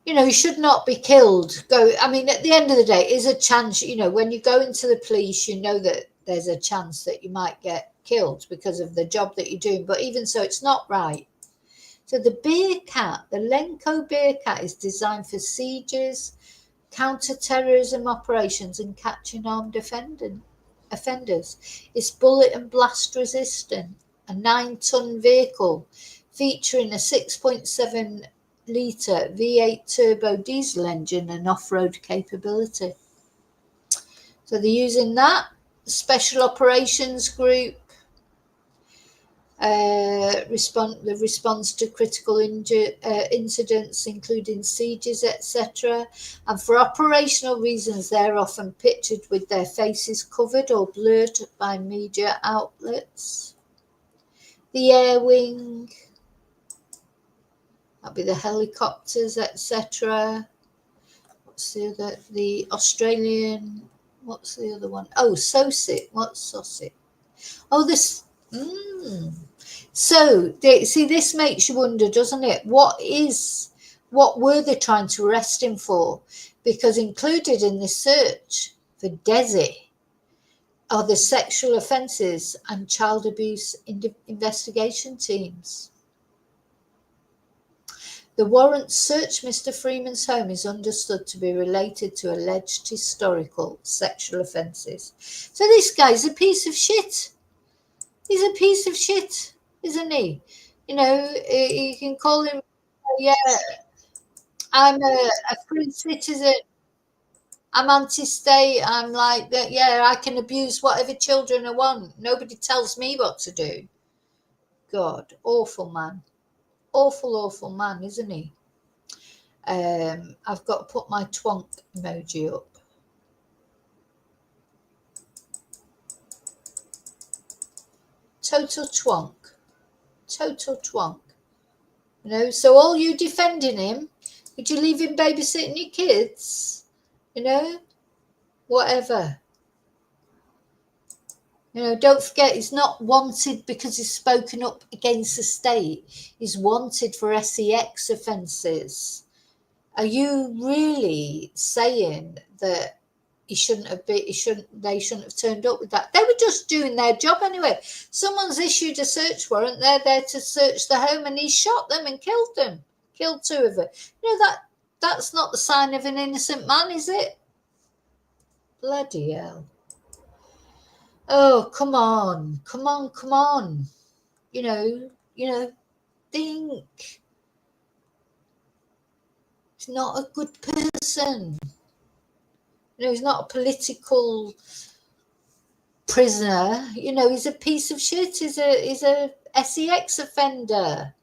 You should not be killed. At the end of the day, is a chance, when you go into the police, that there's a chance that you might get killed because of the job that you're doing. But even so, it's not right. So the Bearcat, the Lenco Bearcat, is designed for sieges, counter-terrorism operations and catching armed offenders. It's bullet and blast resistant, a 9-ton vehicle featuring a 6.7 litre V8 turbo diesel engine and off-road capability. So they're using that. Special Operations Group, the response to critical incidents, including sieges, etc. And for operational reasons, they're often pictured with their faces covered or blurred by media outlets. The Air Wing, that'll be the helicopters, etc. What's the other? The Australian. What's the other one? Oh, SOSIT. What's SOSIT? Oh, this. So, see, this makes you wonder, doesn't it? What were they trying to arrest him for? Because included in this search for Dezi are the sexual offences and child abuse investigation teams. The warrant search Mr. Freeman's home is understood to be related to alleged historical sexual offences. So this guy's a piece of shit. He's a piece of shit, isn't he? You can call him, yeah, I'm a free citizen. I'm anti-state. I'm like that. Yeah, I can abuse whatever children I want. Nobody tells me what to do. God, awful man. Awful man, isn't he? I've got to put my twonk emoji up. Total twonk. So all you defending him, would you leave him babysitting your kids? Whatever. Don't forget, he's not wanted because he's spoken up against the state. He's wanted for sex offences. Are you really saying that they shouldn't have turned up with that? They were just doing their job anyway. Someone's issued a search warrant. They're there to search the home, and he shot them and killed them. Killed 2 of them. That's not the sign of an innocent man, is it? Bloody hell. Oh, come on. Think. He's not a good person. You know, he's not a political prisoner. You know, he's a piece of shit. He's a sex offender,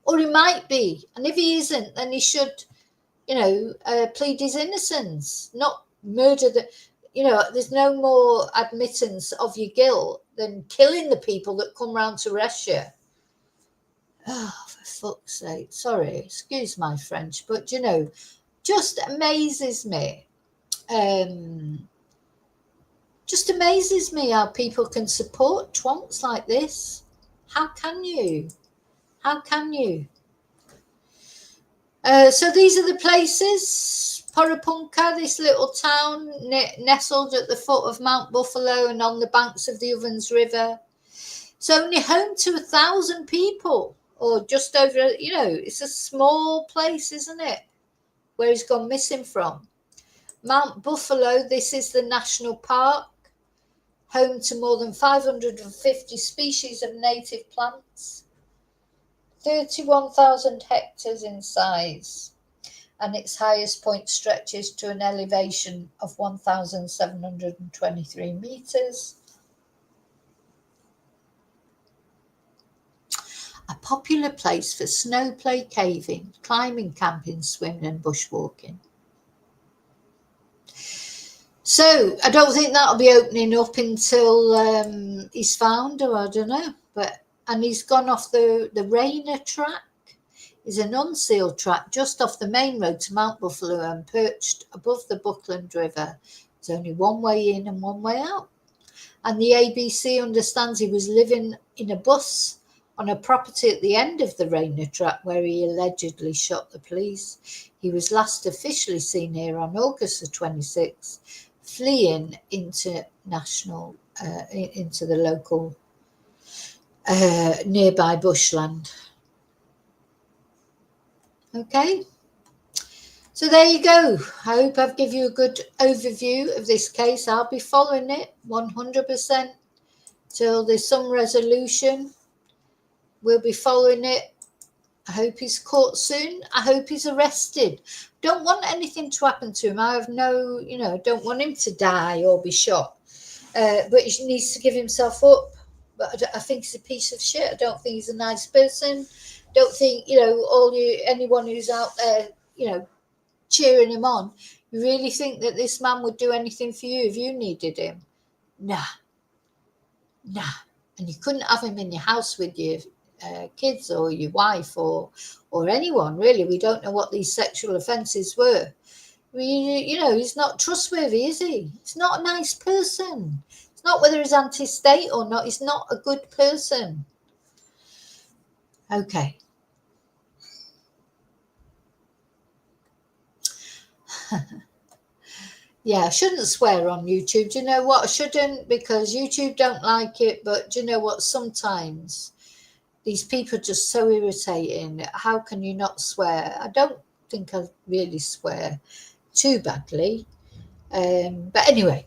or he might be. And if he isn't, then he should, you know, plead his innocence, not murder. You know, there's no more admittance of your guilt than killing the people that come round to arrest you. Oh, for fuck's sake! Sorry, excuse my French, but you know, just amazes me. Just amazes me how people can support twonks like this. How can you? How can you? So these are the places. Porapunka, this little town nestled at the foot of Mount Buffalo and on the banks of the Ovens River. It's only home to 1,000 people, or just over, you know, it's a small place, isn't it, where he's gone missing from. Mount Buffalo, this is the national park, home to more than 550 species of native plants, 31,000 hectares in size, and its highest point stretches to an elevation of 1,723 meters. A popular place for snow play, caving, climbing, camping, swimming and bushwalking. So I don't think that'll be opening up until he's found, or I don't know. And he's gone off the Rainer track. It's an unsealed track just off the main road to Mount Buffalo and perched above the Buckland River. There's only one way in and one way out. And the ABC understands he was living in a bus on a property at the end of the Rainer track where he allegedly shot the police. He was last officially seen here on August the 26th, fleeing into the local nearby bushland. Okay, so there you go. I hope I've given you a good overview of this case. I'll be following it 100% till there's some resolution. We'll be following it. I hope he's caught soon. I hope he's arrested. Don't want anything to happen to him. I have no, you know, don't want him to die or be shot. But he needs to give himself up. But I think he's a piece of shit. I don't think he's a nice person. Don't think, you know, anyone who's out there, you know, cheering him on, you really think that this man would do anything for you if you needed him? Nah. And you couldn't have him in your house with your kids or your wife or anyone, really. We don't know what these sexual offences were. You know, he's not trustworthy, is he? He's not a nice person. It's not whether he's anti-state or not. He's not a good person. Okay. Yeah, I shouldn't swear on YouTube. Do you know what? I shouldn't, because YouTube don't like it. But do you know what? Sometimes these people are just so irritating. How can you not swear? I don't think I really swear too badly. But anyway,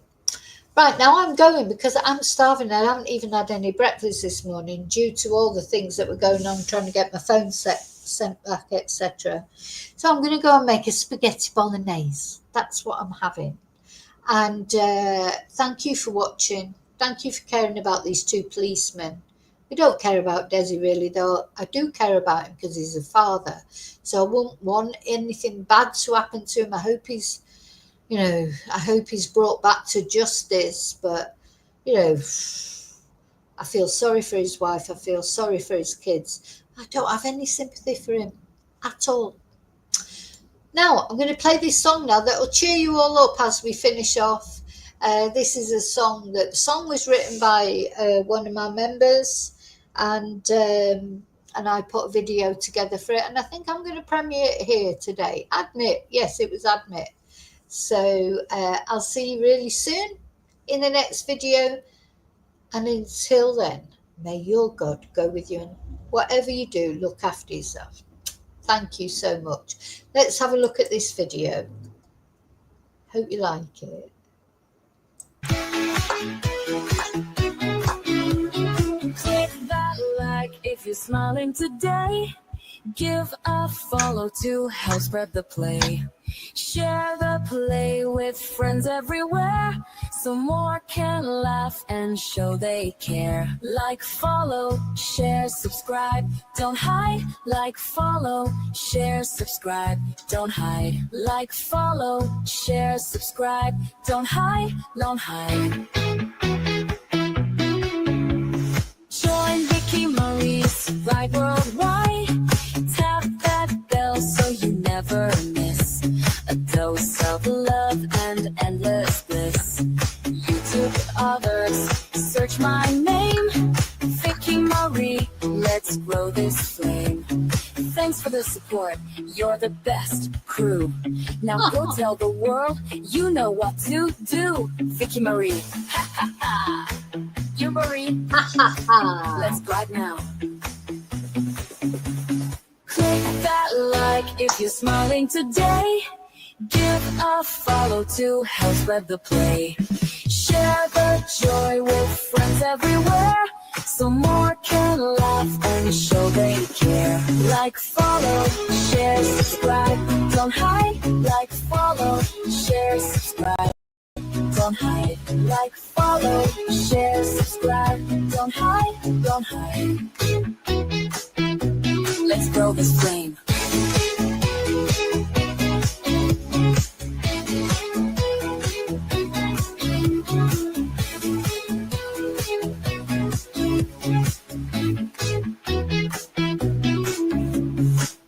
right, now I'm going because I'm starving. I haven't even had any breakfast this morning due to all the things that were going on, trying to get my phone sent back, etc. So I'm going to go and make a spaghetti bolognese. That's what I'm having. And thank you for watching. Thank you for caring about these two policemen. We don't care about Dezi really, though. I do care about him because he's a father. So I won't want anything bad to happen to him. I hope he's, you know, I hope he's brought back to justice. But, you know, I feel sorry for his wife. I feel sorry for his kids. I don't have any sympathy for him at all. Now, I'm going to play this song now that will cheer you all up as we finish off. This is a song the song was written by one of my members, and I put a video together for it, and I think I'm going to premiere it here today. Admit, yes, it was Admit. So I'll see you really soon in the next video, and until then, may your God go with you, and whatever you do, look after yourself. Thank you so much. Let's have a look at this video. Hope you like it. Click that like if you're smiling today. Give a follow to help spread the play. Share the play with friends everywhere, so more can laugh and show they care. Like, follow, share, subscribe, don't hide. Like, follow, share, subscribe, don't hide. Like, follow, share, subscribe, don't hide, don't hide. Join Vicky Marie's Ride Worldwide. Tap that bell so you never miss a dose of love and endless bliss. YouTube others, search my name, Vicky Marie, let's grow this flame. Thanks for the support, you're the best crew. Now go tell the world you know what to do. Vicky Marie, ha ha ha. You Marie, Ha ha ha. let's glide now. Click that like if you're smiling today. Give a follow to help spread the play. Share the joy with friends everywhere, so more can laugh and show they care. Like, follow, share, subscribe, don't hide. Like, follow, share, subscribe, don't hide. Like, follow, share, subscribe, don't hide, don't hide. Let's grow this flame.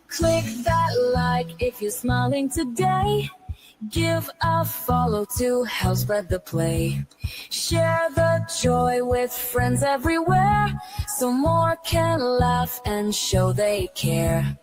Click that like if you're smiling today. Give a follow to help spread the play. Share the joy with friends everywhere, so more can laugh and show they care.